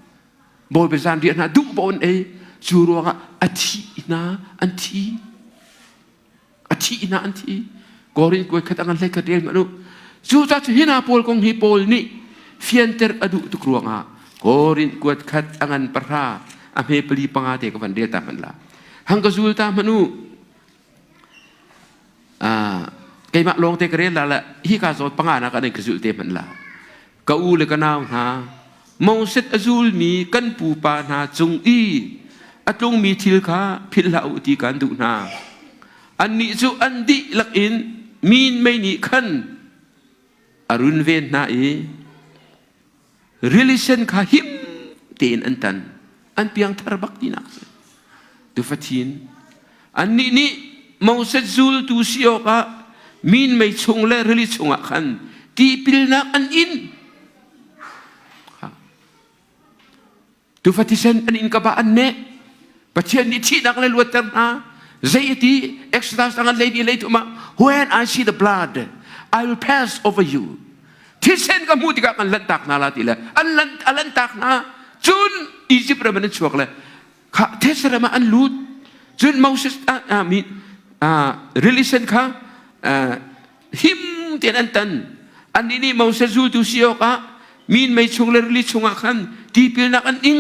Boy besan dia na du bon suruh ati ina anti korin kue katangan lek kadel manu sudah hina pol kong hi pol ni fienter adu tu kruanga korin kue katangan perha ame beli pangate kapan dia taman la hang kesulta manu kay mak long te kare la hi ka so pangana ka ne kesulte man la kau le kanau ha Mauset azul mi kan pupa na chung atlong mi thil kha philau ti kan du na anni chu andi lak in min mai ni khan arun ven na relation kha him ten antan an piang tharbak ti nak du fatin anni ni mauset zul tu sio ka min mai chung le reli chunga khan ti pil nak an in Tu fatisen an in kabaan ne patien ni chi nak le luater na zaiti extra sangan lady late ma when I see the blood I will pass over you tisen ka muti ka kan lantak na latila an lantak na chun Egypt ra man chuak le kha tesra ma an lut chun Moses relation ka หิมเตียนอันตันอันนี้นี่มองเสจูตุสิโอกะมีนไม่ชงเลริชงอาคันที่พิลนักอันอิง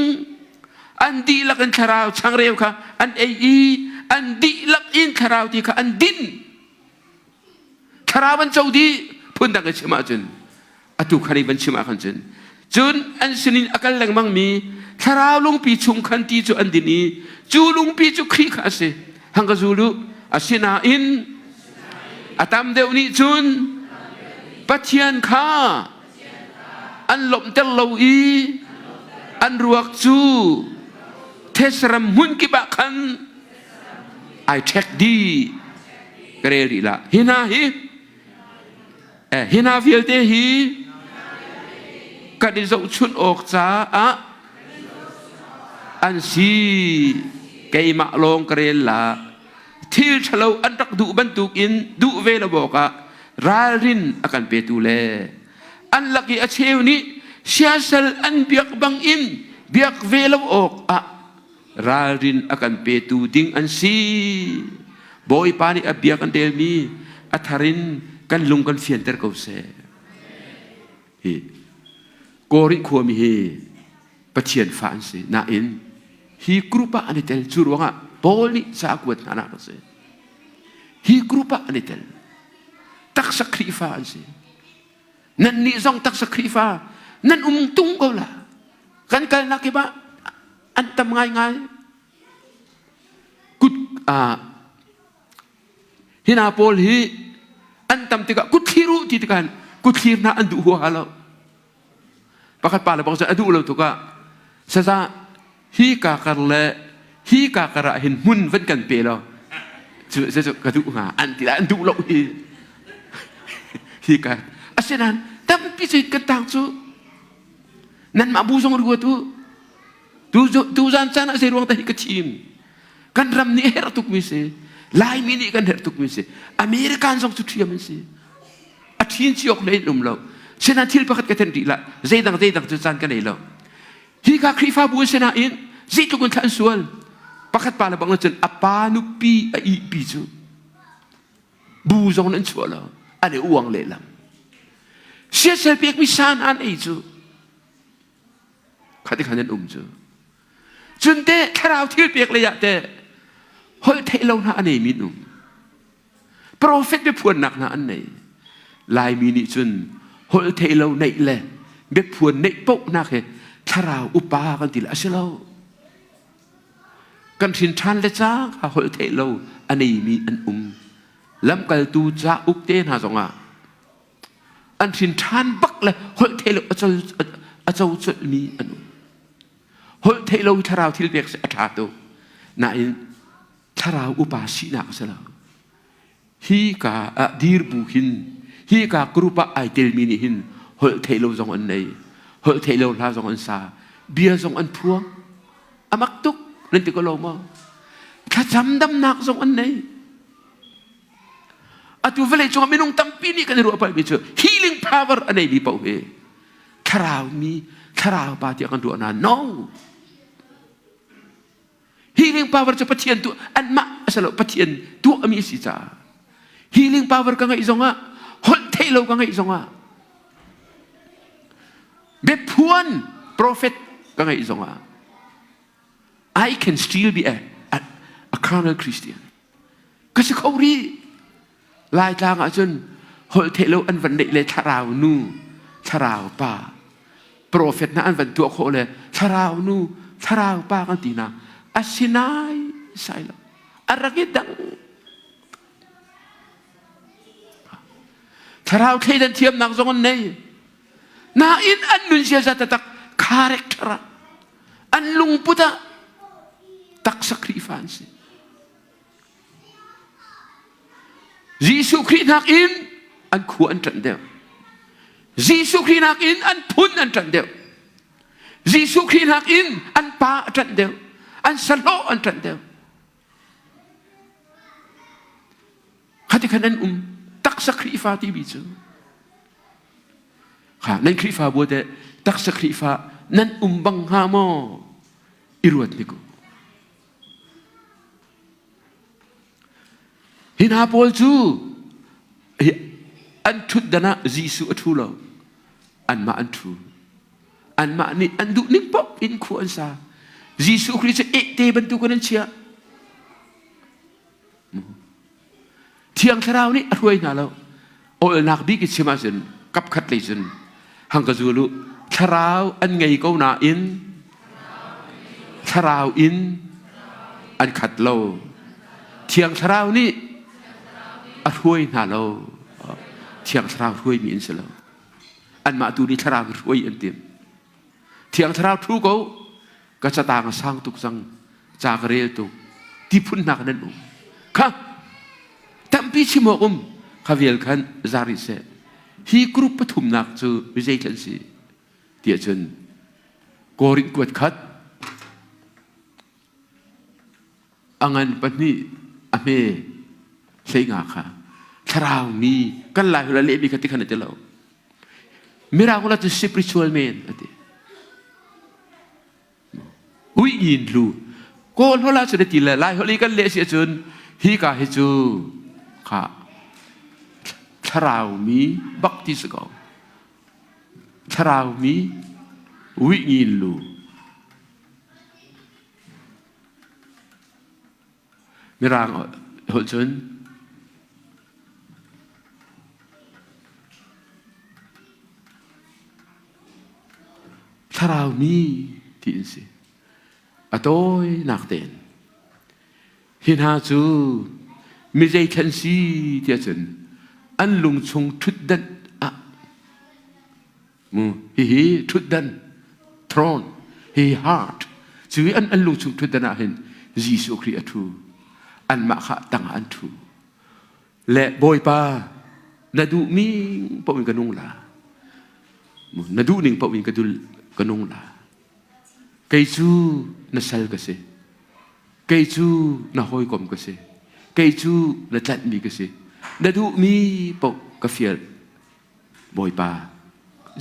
อันดีลักอันคาราวช่างเร็วค่ะอันเออันดีลักอินคาราวที่ค่ะอันดินคาราวันเจ้าดีพูดดังกันเชื่อมาจนอตุคาริบันเชื่อมากันจนอันสนินอาการแรงมั่งมีคาราวลุงปีชุมคันตีจูอันดินีจูลุงปีจูครีคาเซฮังกาจูลุอาศินาอินอาตามเดวนี้จุนปัจเจียนข้าอันหลบเตลลูอีอันรวกจูเทสรมุนกิบะคันไอเทคดีกเรรีละฮินาฟิลเตฮีกันดิโซชุนออกจ้าอันซีเกยมาลงกเรลละที่เฉลาอันรักดูบรรทุกอินดูเวลบอกะรารินอาการเปตูเลอันลักอาเชวนี้เชียสลอันเบียกบังอินเบียกเวลบอกรารินอาการเปตูดิ้งอันซีบอยปานีอเบียกันเดลมีอัธารินกันลุงกันเฟียนเตอร์เขาเซ่โกริขวมีเฮปะเชียนฟานเซน่าอินฮีกรุปะอันนี้เตลจูรวงะบอลนี่สากวดนานาเซฮีกรุปะอันนี้เตลตักสักรีฟาอันเซนั่นนี่ซองตักสักรีฟานั่นตุงก็ละกันกันนักบะอันทำง่ายกุดฮินาโพลฮีอันทำติกะกุดฮิรุติดกันกุดฮิรนาอันดูหัวฮาลาปากปาลบอกจะอดูเราตุกะซะซะฮีกากระเลฮีกากระเห็นมุนเว้นกันเปล่าจะกระดูหาอันที่ละอันดูเราฮีกาอาเซนันแต่พิจิตกันต่างจูนั่นมาบูซงรัวtu zan sana se ruang tahi kecim kan ram ni her tuk mise lai mini kan her tuk mise Amerikan song tu triam mise athin chiok nei lum lo sena thil pakat ka ten ri la zeidang tu zan kan nei lo hi ka khrifa bu sena in zi tu kun than sual pakat pa la bang chen apa nu pi a i pi chu bu zong nan chuala ane uang le lam sia sel pek mi san an ei chu khati khanen chuจุนเตะคราวที่เปียกเลยอะเตะเฮ้ยเทเราหน้าอันไหนมินุ่มโปรเฟตไปพวนหนักหน้าอันไหนลายมินิจุนเฮ้ยเทเราในแหละเบ็ดพวนในปุ๊กนักเหรอคราวอุปากันติละเชลากันสินชันเลยจ้าเฮ้ยเทเราอันไหนมีอันล้ำกันตูจ้าอุกเตนหาสองอันสินชันบักเลยเฮ้ยเทเราอาจจะจุดมีอันเฮ้ยเทเราทาราวที่เรียกอาชาโตน่าอินทาราวอุปาสินักเสลาฮีกาดีร์บุหินฮีกากรุปะไอเตลมินิหินเฮ้ยเทเราจงอันไหนเฮ้ยเทเราลาจงอันซาเบียจงอันพวงอามักตุกนั่นติก็ลงมาข้าจำดำหนักจงอันไหนอาตุเวลจงไม่นุ่งตั้มปีนี่กันรู้ไปไม่เจอ healing power อันไหนมีเปล่าเฮทาราวมีทาราวปาที่อากันดูอันนั้น no healing power จะปะเทียนตัวอันมาสรุปปะเทียนตัวมีสิจ้า healing power ก็ไงอีสงะฮอลเทโลก็ไงอีสงะเบ็ดพวน prophet ก็ไงอีสงะ I can still be a carnal Christian ก็จะเขารีลายทางอาจารย์ฮอลเทโลอันวันเดเลยทาราวนูทาราวป้า prophet นะอันวันตัวเขาเลยทาราวนูทาราวป้ากันตีนะอาศินัยใส่ละอารักิดังถ้าเราเทียนเทียมนักสงฆ์เนี่ยน่าอินอันนุนเสียจะตักคาแรคเตอร์อันลุงพุทธตักสักรีฟันสิยิสุคริสต์นักอินอันขวนจันเดียวยิสุคริสต์นักอินอันพุนอันจันเดียวยิสุคริสต์นักอินอันป้าจันเดียวอันสโลอันจันเดียวข้าที่ขนั้นตักสักครีฟ้าที่บิจูข้านั่นครีฟ้าบัวเดตักสักครีฟ้านั่นบังฮามออิรวดนิโกหินาโพลจู อันทุดดนะจีสุอัทุเราอันมาอันทูอันมานี่อันดุนิ่งป๊อปอินควรซาจีสุคริสต์เตบันตุกันนั่นเชียเที่ยงเช้านี่รวยน่าเราโอ้นักบิกิชิมาจนกับขัดเลยจนหังกะจูลุเช้าอันไงก็น่าอินเช้าอินอันขัดเราเที่ยงเช้านี่รวยน่าเราเที่ยงเช้ารวยมีอินเสลาอันมาดูนี่เช้ารวยอันเต็มเที่ยงเช้าทุกเขาก็จะต่างสร้างตุกสังจากเรียตุกที่พุ่นนักนั้นครับแต่พี่ชิมอมข้าเวลขันจาริเซฮีกรุปปฐุมนักจูวิจัยกันสิเดียจนกอรินกวดขัดอังอันปนีอเมเสงาค่ะชราวมีกันหลายละเล่มีคติขันเตลาไม่ราคนละจะ spiritual man อะไรอุ้ยยินรู้ก็เขาละจะได้ตีละลายเขาลีกันเละเสียจนฮีกาเฮจูค่ะชราวมีบักติสกาวชราวมีวิญินลูไม่ร่างหัวจนชราวมีที่อินสิอโต้ยนักเต้นหินหาจูมิใจทันซีเดียจนอันลุงชงทุดดันอะมูฮีทุดดันทรอนฮีฮาร์ทจูอันลุงชงทุดดันอะเห็นยิสุคริสต์อันมาขะตังอันทูและบอยป้านาดูมิงปวินกันงลานาดูนิงปวินกันงลาเกยจูนาซัลกษเกยจูนาหอยกอมกษเกยจูนาจัดมีกษนาดูมีปกาเฟียบอยป้า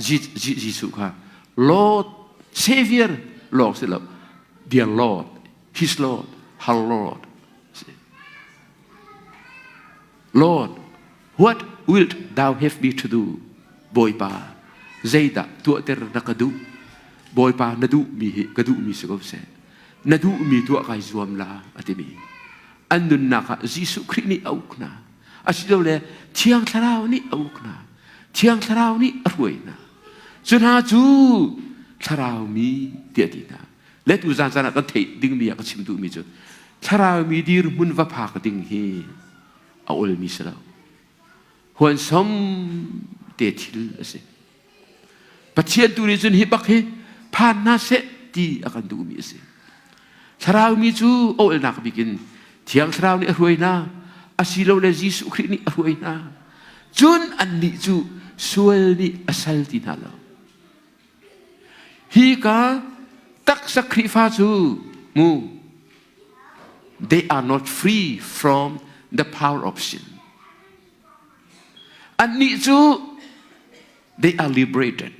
จิสุค่ะ Lord Savior Lord สิแล้ว Dear Lord His Lord Her Lord Lord what wilt thou have me to do บอยป้าใจดะตัวเตอร์นักดูบอยป้านาดูมีกระดูมีสกปรกนาดูมีตัวใครจวมลาอัติมีอันนุนนักยิสุคริสต์นี่เอาขนาอาศัยเราเลยเที่ยงเช้านี่เอาขนาเที่ยงเช้านี่รวยนะจนหาจูเช้ามีเดียดีนะและตัวจานๆกันเทดึงมีอยากชิมดูมีจุดเช้ามีดีรุมุนว่าพากดึงเฮเอาอลมีสลาวหัวสมเตทิลสิปัจเจียนตัวนี้จนฮิบักเฮผ่านนาเสตีอาการดูมีสิเช้ามีจูเอาอลนักบิกินเที่ยงเช้านี่รวยนะอาศัยเราเลยยิสุคริสต์นี่รวยนะจนอันนี้จูส่วนนี้อาศัยที่นั่นแล้วฮีกาตักสักคริฟาจูมู they are not free from the power of sin อันนี้จู they are liberated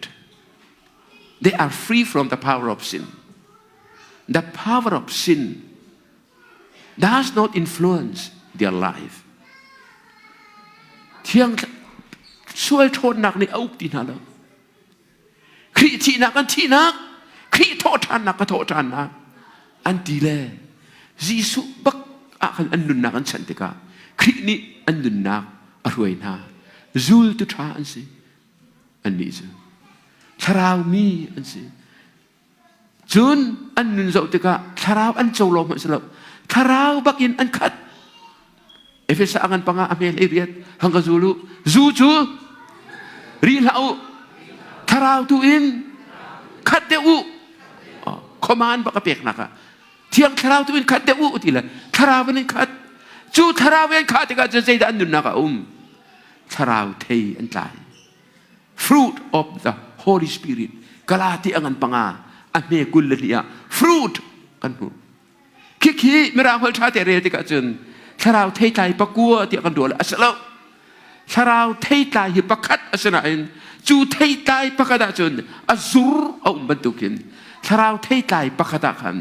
they are free from the power of sin the power of sin does not influence their life เที่ยงช่วยโทษหนักในอุกตินาแล้วครีที่นักกันที่นักครีโทษทานนักก็โทษทานนักอันดีเลยยิสุบักอันนุนนักอันฉันติกาครีนี่อันนุนนักอรวยนาจูลตุทาอันสิอันนี้จูชราวมีอันสิจุนอันนุนเจ้าติกาชราวอันเจ้าลมอันสลับชราวบักอินอันขัดเอฟเอสอังอันปังอาเมลเอเรียดฮังกาจูลูจูจูรีลาอูทาราวตูอินขัดเดอูคอมานบักเปียกนักเที่ยงทาราวตูอินขัดเดอูทีละทาราวเป็นขัดจูทาราวเป็นขัดที่ก็จะใจดันนุนนักทาราวเทยอันตาย fruit of the Holy Spirit กลาที่อังอันปังอาอเมกุลเลนีย fruit กันหูคิไม่ราหัวชาเตเรติกาจนชาราวเทยใจปะกัวที่กันดูแลอัสแล้วชาราวเทยใจหิปะคัดอัสนาอินจูเทยใจปะกัดจนอัซุรเอาบรรทุกินชาราวเทยใจปะกัดกัน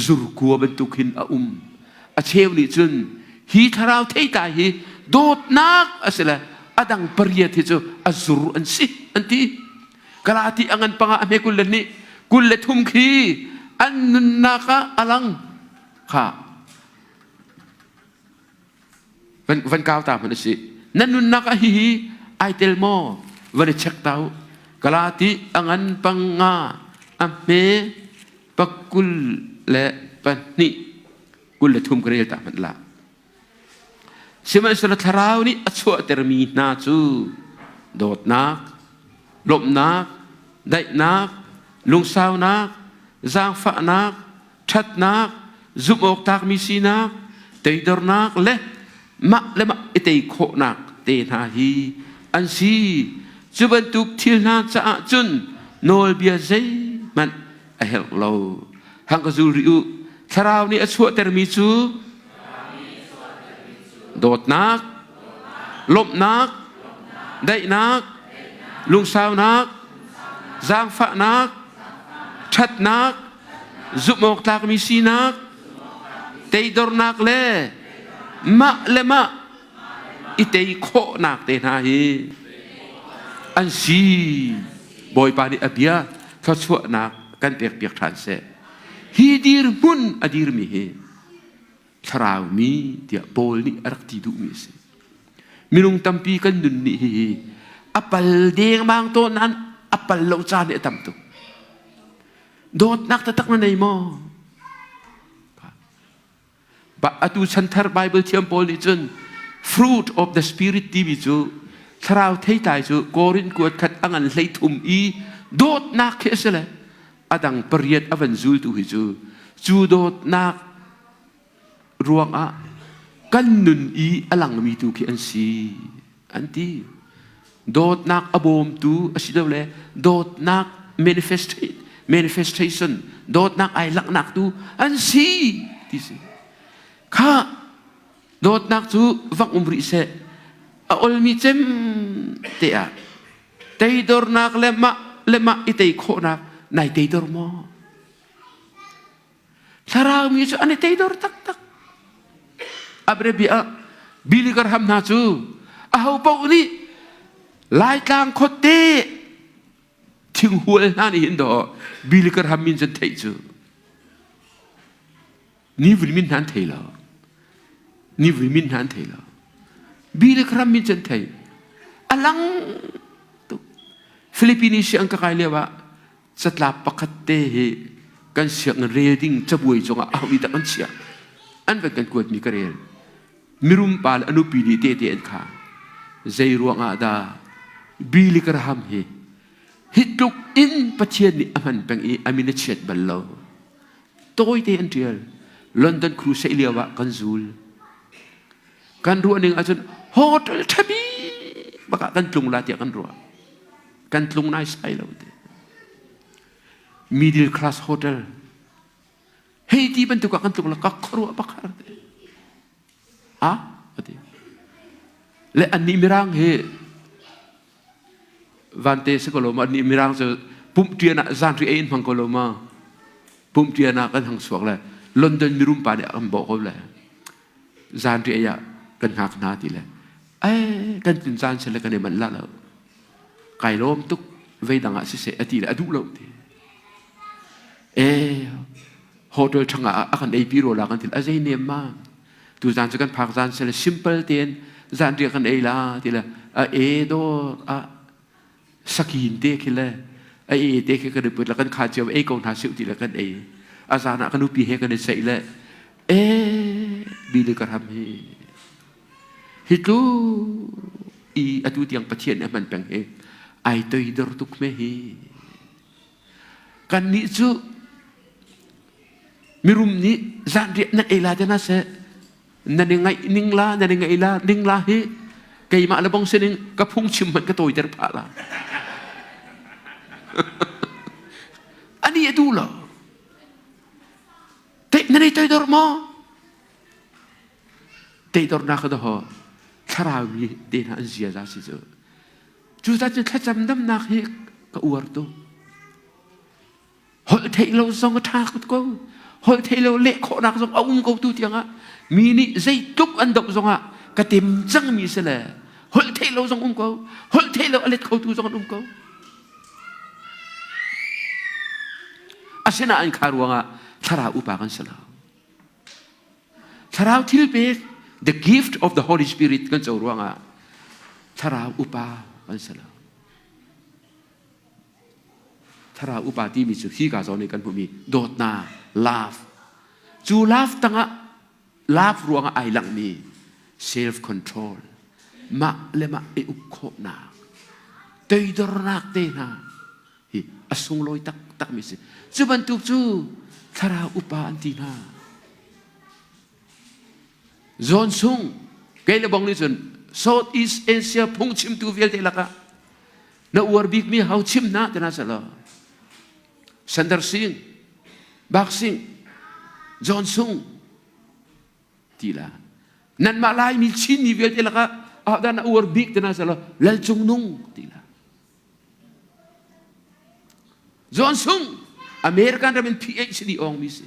ซุรกัวบรรทุกินอาอัเชวนิจนฮีชาราวเทยใจฮีโดดนักอัสละ adang pariat hijo azur ansi anti kalati angan panga ame kulani kulle thumki an naka alang kha van kau ta man si nanun naka hi ai tel mo van check tau kalati angan panga ame pakul le pani kulle thum krel ta man la Siman surat harau ni acuak termi na cu dot nak lop nak dai nak lungsau nak zang fa nak chat nak zup ok tak misi nak teidor nak le itei kho nak te na hi an si jubentuk til na cha chun nol bia zai man a hel lo hang ka zu riu harau ni acuak termi cu dot nak lop nak dai nak lung sao nak giang phạ nak chat nak giúp một tak misi nak tei dor nak le ma itei kho nak te na hi an si boy pa ni abia tho chua nak kan piak than se hi dir mun adir mi he Sarau mi dia pol ni arak tidu mi se minung tampi kan dun ni hi apal ding mang to nan apal lo cha ni tam tu dot nak tatak na nei mo ba atu chanthar bible thiam pol ni chun fruit of the spirit ti bi chu sarau thei tai chu korin kuat khat angan hlei thum i dot nak khesele adang pariat avan zul tu hi chu dot nak ruang a kan nun i alang mi tu ki an si anti dot nak abom tu asidole dot nak manifestation dot nak ai lak nak tu an si ti si kha dot nak tu vak umri se a ol mi chem te a teidor nak lema itei kho nak nai teidor mo sarau mi chu an teidor tak abre bia bili kar ham na chu a ho pau ni lai tlang khote thing hual na ni hin do bili kar ham min jan thei chu ni vil min han thei lo bili kar ham min jan thei alang tu Filipini siang ka kai lewa satla pakate he kan siang reading chabuai jonga awi da kan sia an va kan kuat mi karel mirum pal anu pidi te en kha zai ruanga da bili karham he hitluk in pathian ni aman peng i amina chet ballo toy te en tial London cruise se liawa kan zul kan ru ning ajun hotel thabi baka kan tlung la ti kan ru kan tlung nai sai lo te middle class hotel hei ti bentuk akan tlung la ka khru bakar te ati le ani mirang he vante se koloma ni mirang se pum tiana zantri ein phang koloma pum tiana kan hang suak le London mirum pa de am bo ko le zantri ya kan hak na ti le kan tin zan se le kan man la lo kai lom tuk veidanga se ati le adu lo ti hotel changa akan ei piro la kan til azai nem ma tu zan chu kan phak zan se simple ten zan ri kan ei la ti la do sakin te khile te ke kan put la kan kha chew kong tha siu ti la kan azana kan u pi he kan sei le bi le kan ham he hitu i atu tiang pathian man peng he ai toi dor tuk me he kan ni chu mirum ni zan ri na ela dana se na ningai ningla na ningai ela ningla he kai ma la bong sening ka phung chim man ka toi ter pha la ani edu lo te na ni toi dor mo te dor na ka do ho tharawi de na zia za si zo chu ta cha cham dam na he ka uar to hol thei lo song ka tha ko hol thei lo le kho nak song aum ko tu tianga mi ni zai tuk an dok zonga ka tim chang mi se le hol thei lo zong ko hol thei lo alet ko tu zong ko asena an kharuanga thara upa kan sala thara til be the gift of the Holy Spirit kan zo ruanga thara upa kan sala thara upa ti mi chu hi ka zo ni kan pu mi dot na love chu love tanga love ruanga ai lang mi self control ma le ma e ukho na tei dor nak te na hi asung loi tak mi se chu ban tu chu thara upa anti na zon sung ke le bong ni chun South East Asia phung chim tu vel te laka na war big mi how chim na te na sala Sandar Singh Bak Singh John Sung tila nan malai mi chin ni vel te laka ada na war big te na sala lal chung nung tila John Sung American ramen PhD ong mi si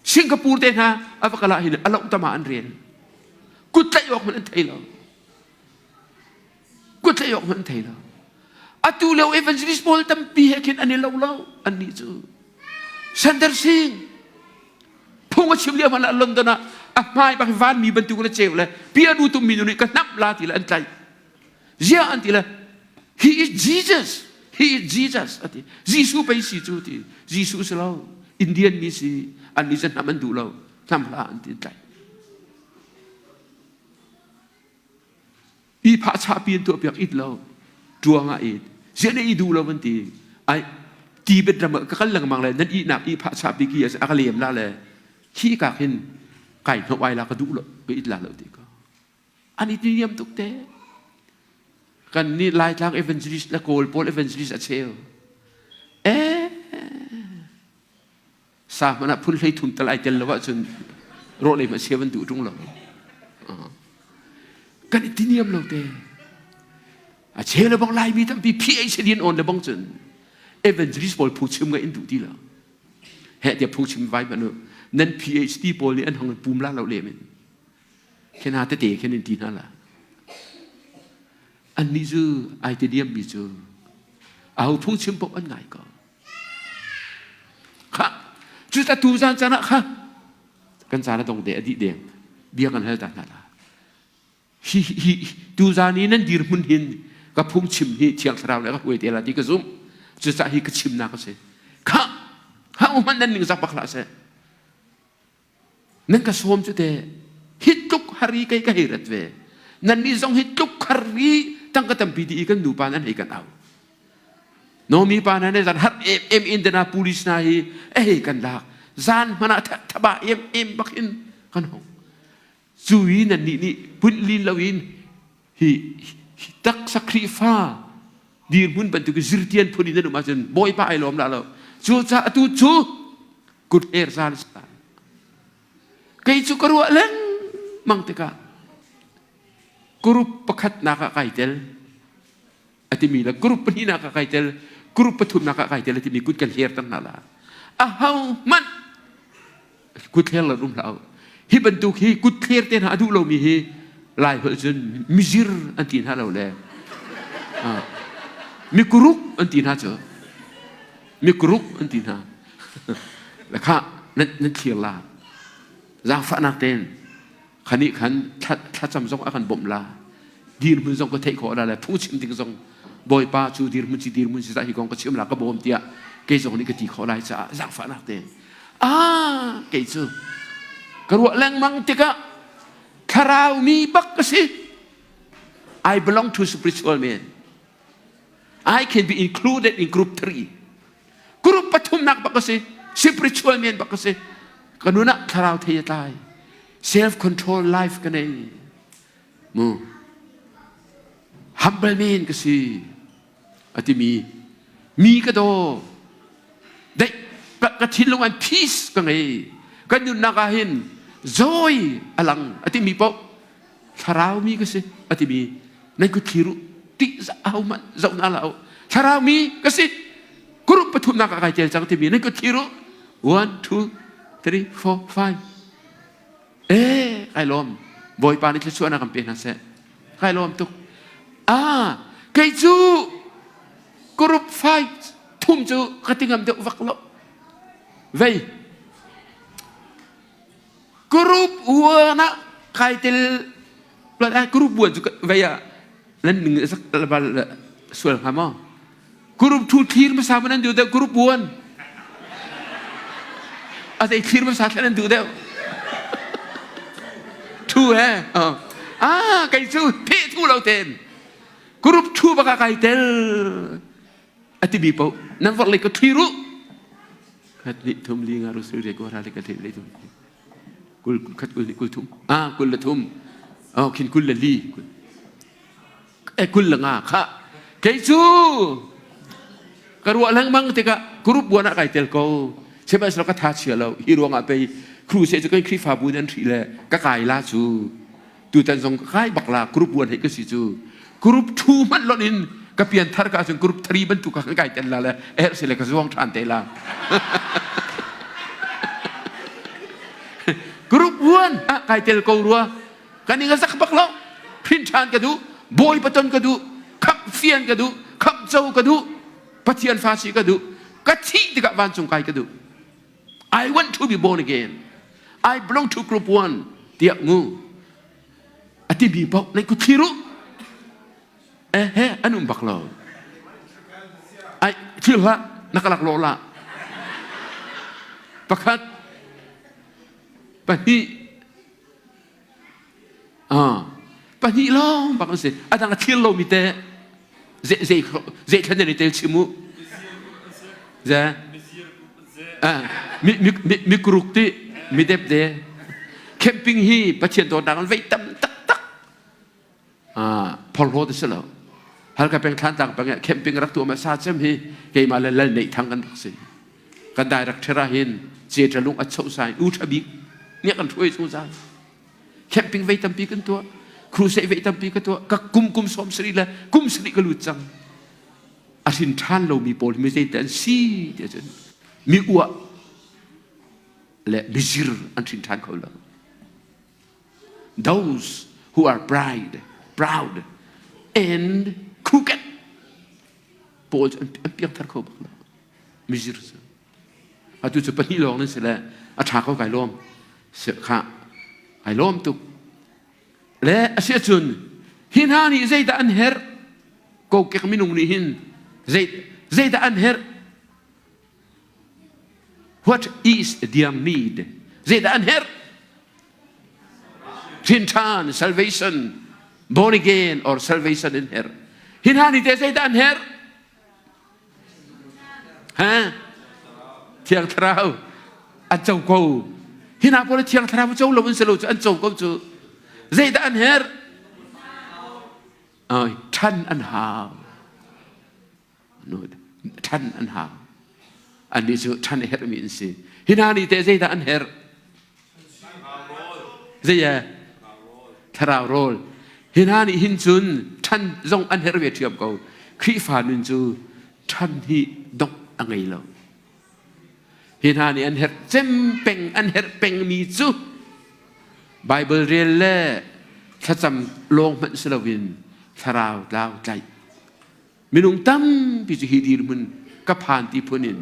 Singapore te na avakala hin ala utamaan rin kutlayok man antaylo kutlayok man antaylo atulaw evangelist Paul tampi hekin anilaw ani chu Sandar Singh punga chimlia man London na mai ba van mi bantu ko na chewle pia du tum minuni ka nap la tila antay zia antila he is Jesus ati Jesus pa si chu ti Jesus law Indian mi si ani jan naman du law namla antay i pa cha pin to piak it law tuanga it sia ne i du law man ti ai ti bet ram ka kal lang mang le nan i na i pa cha pi ki as akalem la leขี้กากหินไก่ทวายลากระดูกก็อิดลาเลติก็อันนี้ที่เยี่ยมทุกเตะกันนี่ลายทางเอเวนเจลิสและโกลโพลเอเวนเจลิสเชลสามันพุ่นเลยทุนตะไลเจนแล้วว่าจนโรเลยมาเชียวันดูตรงเรากันนี่ที่เยี่ยมเราเตะเชลแล้วบางลายมีทั้งปีพีเอชเรียนออนแล้วบางจนเอเวนเจลิสบอลพูดชิมกันอินดูดีแล้วเฮ้ยเดี๋ยวพูดชิมไว้มาเนอะนั่น PhD โปรลีอันของปุ่มล่าเราเล่มันแค่นาเตะแค่นั้นทีนั่นแหละอันนี้จูไอเดียมีจูเอาพุ่งชิมปกอันไหนก็ค่ะจูจะตูจานจานะค่ะกันจานะตรงเดอดีเดียงเบียกันให้ตาหน้าละฮีตูจานี้นั่นดีรุ่นหินกับพุ่งชิมนี่เชียงสระแล้วก็เวทีละที่กระซุ่มจูจะฮีก็ชิมนักก็เสียค่ะเขามันนั่นหนึ่งสักปักละเสียนั่นก็สวมจุดเดฮิตลุกฮารีใกล้ๆรัดเวนั่นนี่ส่งฮิตลุกฮารีตั้งกระทำพิธีกันดูปานั้นให้กันเอาโนมีปานั้นเนี่ยจันฮับเอ็มอินเดนาปูลิสนาฮีกันลักจานมันทับะเอ็มบักอินกันหงจูวินนั่นนี่พุนลินลาวินฮีตักสักรีฟ้าดีร์มุนบรรทุกจิรเทียนพุนินนั่นมาจนบอยป้าไอลอมละเราจูจ้าตูจูกุดเอร์ซานสตาkay cukaru lang mang teka guru pakat nakakaitel at imila guru pani nakakaitel guru patum nakakaitel at imikut kan hertan nala ahaw man kut hela rumlao hibantuk hi kut herten adu lo mi hi lai hojun mizir antin halaw le mikuruk antin ha cho mikuruk antin ha lakha nan thiela giang phá nát tên khani khăn thắt chăm giống akan bom la dir mun giống có thấy khó là phụ chim tiếng giống bồi pa chu dir mun chỉ ra hi con có chim là có bom tia cái giống này cái gì khó lại cha giang phá nát tên cái chứ cái ruộng lang mang tika karau mi bak kasi I belong to spiritual man I can be included in group 3 group patum nak bak kasi spiritual man bak kasi kanuna karau thaya tai self control life kanai mu humble man kasi ati mi ka do dai ka thilong an peace kanai kanun nakahin joy alang ati mi po karau mi kasi ati mi nai ku thiru ti za au man zau na lao karau mi kasi guru pathum nakakai tel chang ti mi nai ku thiru 1 2 3 4 5 ไอ้ลมบอยปานี่จะช่วยนักการเปลี่ยนนะเส ใครล้อมตุกไก่จูกรุ๊ปไฟทุ่มจูกติงามเดือวักล้อเว้ยกรุ๊ปวัวนะใครเตลกรุ๊ปวัวจุกเว้ยนั่นหนึ่งสักละบาลส่วนหามอกรุ๊ปทูทีร์มาสามนั้นดูเดียวกรุ๊ปวัวอะไรทีร์มาสามนั้นดูเดียวทูไก่จูเพ่ทูเราเต้นกรุ๊ปทูบักไก่เตลอติบีเปนั่นว่าเลยก็ทีรู้ขัดลิทุมลีงารุสุเรกวาราเลกัดเลยทุมกุลขัดกุลทุมกุลละทุมคินกุลละลีกุลละงาค่ะไก่จูกระวัวลังมังติกะกรุ๊ปบัวนักไก่เตลโกใช่ไหมเราก็ท้าเชื่อเราฮีโร่งาไปครูเสจะก็ครีฟาบูนันทีเลยก็ไก่ลาจูดูแต่ทรงไก่บักลากรุ๊ปบัวให้ก็สิจูกรุ๊ปทูมันล้อนินก็เปลี่ยนทาร์กาจนกรุ๊ปทรีบรรทุกไก่เตลละเลยเสร็จแล้วก็ส่งทานเตลากรุ๊ปวัวไก่เตลโกรัวกันนี่ก็สักบักล้อพินชานก็ดูบอยปะตนก็ดูขับเฟียนก็ดูขับเจ้าก็ดูปะเทียนฟาสีก็ดูกะทิติกะวันจงไก่ก็ดู I want to be born again I belong to group one เดียงูอธิบีบอกในกุฏิรู้อันนั้นบักล้อไอ้ที่ละนักลักโลละประคัดปะฮีปะฮีล้อบักนั่นสิอาจารย์ที่เรามีแต่เจท่านเนี่ยเตลชิมุมีกรุกที่มีเด็บเดแคมปิ้งฮีประเชียนตัวดังไว้ตั้มตักพอลโรดสิแล้วฮัลกับเป็นท่านต่างไปแคมปิ้งรักตัวมาซาเจมฮีเกมาเล่นในทางกันสิกันได้รักเทระหินเจจะลุงอัดโซ่ใส่อูทบิกเนี่ยกันช่วยสู้ใจแคมปิ้งไว้ตั้มปีกันตัวครูเสไว้ตั้มปีกันตัวก็กุมสมสรีละกุมสรีก็รู้จังอาทินท่านเรามีโปรมีเจตันซีเดี๋ยวจะมีอวและมิซิร์อันทินท่านเขาละ those who are proud and crooked โปรอันเปียกท่านเขาบอกละมิซิร์อาจุดสุดปนิลองนั่นเสร็จแล้วอาชาเขาไก่ล้อมเสือข้าไก่ล้อมตุกและเสียจุนหินหานี่ใจแต่อันเฮร์ก็เก็บมินุงนี่หินใจแต่อันเฮร์ What is their need? They don't hear. Return, salvation, born again or salvation in here. Hinani they don't hear. Thiang Trao, anh châu cô. Hina có thiang Trao châu lâu sẽ lâu cho anh châu cô chú. They don't hear. Thân anh hào. Thân anh hào. อันนี้จะท่านเฮร์มีนสิฮินานี่เตะใจแต่อันเฮร์เจียทาราวโรลฮินานี่หินจุนท่านทรงอันเฮร์เวทียบเขาครีฟานุนจูท่านที่ดกอังไงเราฮินานี่อันเฮร์เจมเป็งอันเฮร์เป็งมีจูไบเบิลเรียนเล่ถ้าจำลงมันสลาวินทาราวดาวใจมินุงตั้มพิจิฮิดีรุมันก็ผ่านที่พูนิน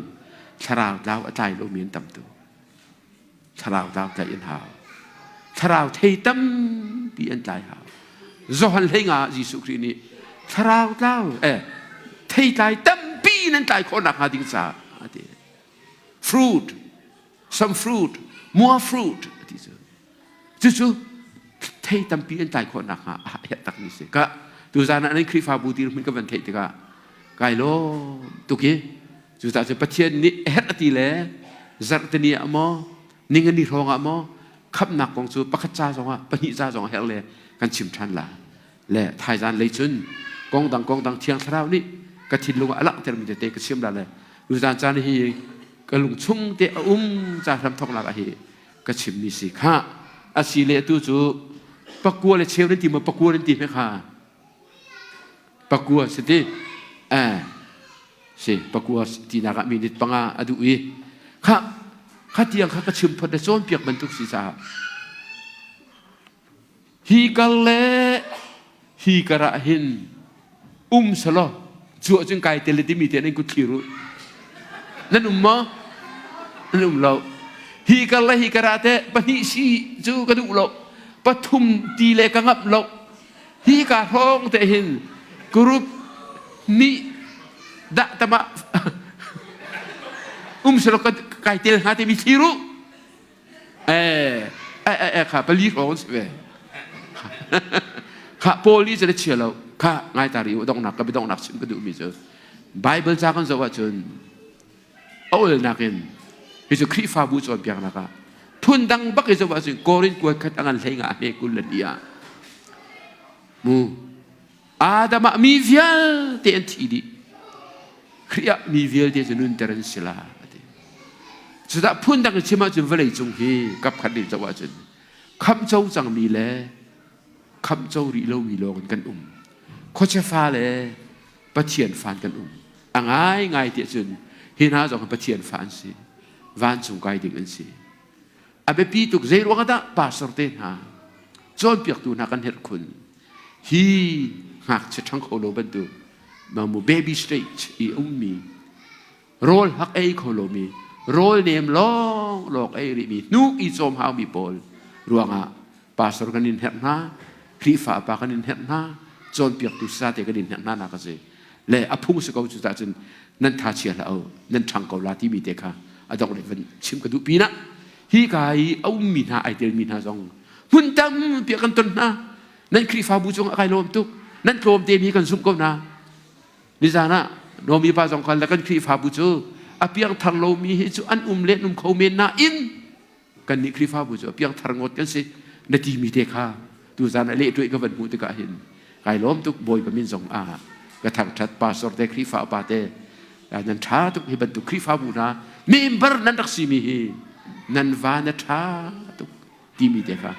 ชราวดาวใจโลมีนตั้มตัวชราวดาวใจยันหาวชราวเทตั้มปีอันใจหาวจอห์นเลงาจิสุครีนี่ชราวดาวเทใจตั้มปีนั้นใจคนหนักหาดิ้งสาfruit some fruit more fruit จู่ๆเทตั้มปีอันใจคนหนักหาเหตุตักนี้สิก็ดูจานั้นคริฟาบูตีมันก็เป็นเทติกาไกลโลตุกี้จุดที่ประเทศนี้เฮตตีเล่จัดที่นี่อ่ะมั้งนิ่งนี่ร้องอ่ะมั้งขับหนักของจูปักจ้าจงอ่ะปนิจ้าจงเฮลเล่กันชิมชันละเล่ไทยจานเลยจุนกองดังเทียงเท้านี่กระถิ่นลงอ่ะละเทอร์มิเตก็ชิมละเลยดูจานจานนี้ก็ลุงชุ่มเตะจะทำทองละฮีก็ชิมนี่สิค่ะอาศิเลตุจูปักกัวเลยเชลนั่นทีมันปักกัวนั่นทีไหมค่ะปักกัวสิที่สิปักกัวที่นักมีนิดปังอาดูอีข้าเตียงข้ากระชิมพอได้โซนเปียกบรรทุกศีรษะฮีกัลเล่ ฮีกระหินสโลจั่วจึงไกเตลติมีเตนันกุทิรุนั่นมั้งนั่นเราฮีกระเตปนิชีจูกระดูเราปฐุมตีเลกังับเราฮีกระท้องเตหินกรุปนี่ดะตมะสโลไกเตลหาเตมีทิรุข้าไปรีร้อนสิเว้ข้าโพลีจะได้เชื่อเราข้าง่ายตาริวต้องหนักก็ไม่ต้องหนักชิมก็ดูมีเจอไบเบิลจากกันจะว่าจนเอาเลยนักเองที่จะคริฟาบูจอนเปียกนักทุนดังบักจะว่าจนโกรินกวยขัดอันเลงอาเมกุลเดียมูอาดามมีเวียลเตียนทีดีคริยมีเวียลเตียนนุนเตรันสิลาสุดท้ายพูดดังชิมาจนเวลาจงเฮกับขัดดิจะว่าจนคำเจ้าจังมีแลคำเจ้าริโลวิโลกันโคเชฟ้าเลยปะเทียนฟานกันง่ายเดียจนเห็นหาจงปะเทียนฟานสิวันจงไกดิ่งกันสิอาเบปีตุกเจรวงกันป้าสร์เตนหาจนเปียกตูนักกันเห็ดคุณฮีหักจะทั้งโคโลบันตูมามูเบบี้สเตจอีมีโรลหักโคโลมีโรลเนมลองหลอกริมีนุกอีโจมฮาวมีบอลรวงป้าสร์กันนินเห็ดนาครีฟ้าป้ากันนินเห็ดนาจนเปียกตุสาเตกันดินเห็นนากันสิเล่อพุ่งสกัดจุดจนนั่นท่าเชียร์เรานั่นช่างเกาลาที่มีเด็กค่ะอดอกเลยวันชิมกระดูปีนะฮีกายเอามีนาไอเดลมีนาจงหุ่นดำเปียกกันต้นนะนั่นครีฟ้าบูจงอะไรลมตุกนั่นโครมเตมีกันซุ่มก้มนะดิจานะโนมีป้าจงกันแล้วกันครีฟ้าบูจอเปียงทางโลมีเหตุอันเล็นุ่มเขาเมนนาอินกันนี่ครีฟ้าบูจเปียงทางงดกันสินาทีมีเด็กค่ะดูจานะเละด้วยก็วันหูตะกะเห็นไก่ล้มตุกบอยกับมินสงกระทั่งชัดปาสอร์เตครีฟ้าปาเตนันช้าตุกฮิบันตุครีฟ้าบูนาเมมเบอร์นันตักซีมีฮีนันวานัช้าตุกทีมีเด็กค่ะ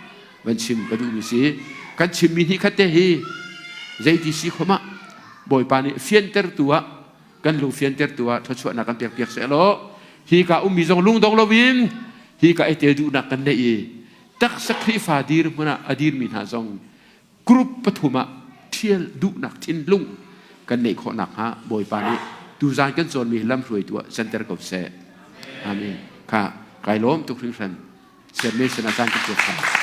วันชิมกระดูมิสิกันชิมมีฮีคัตเตฮีใจที่สิขมาบอยปานีเฟียนเตอร์ตัวกันลูเฟียนเตอร์ตัวทศวรรษนักกันเปียกเสลอฮีกามีจงลุงดงลวินฮีกาเอเตดูนักกันได้ตักสักครีฟ้าดีร์มุนาอดีร์มินหาจงกรุ๊ปปฐุมะเที่ยวดุนักทิ้นลุงกันในขอนักฮะบอยปานีดูจานกันจนมีลำรวยตัวเซนเตอร์กับเซอาเมนค่ะไกลล้มทุกครั้งเสียเมสนาจานกันตัวค่ะ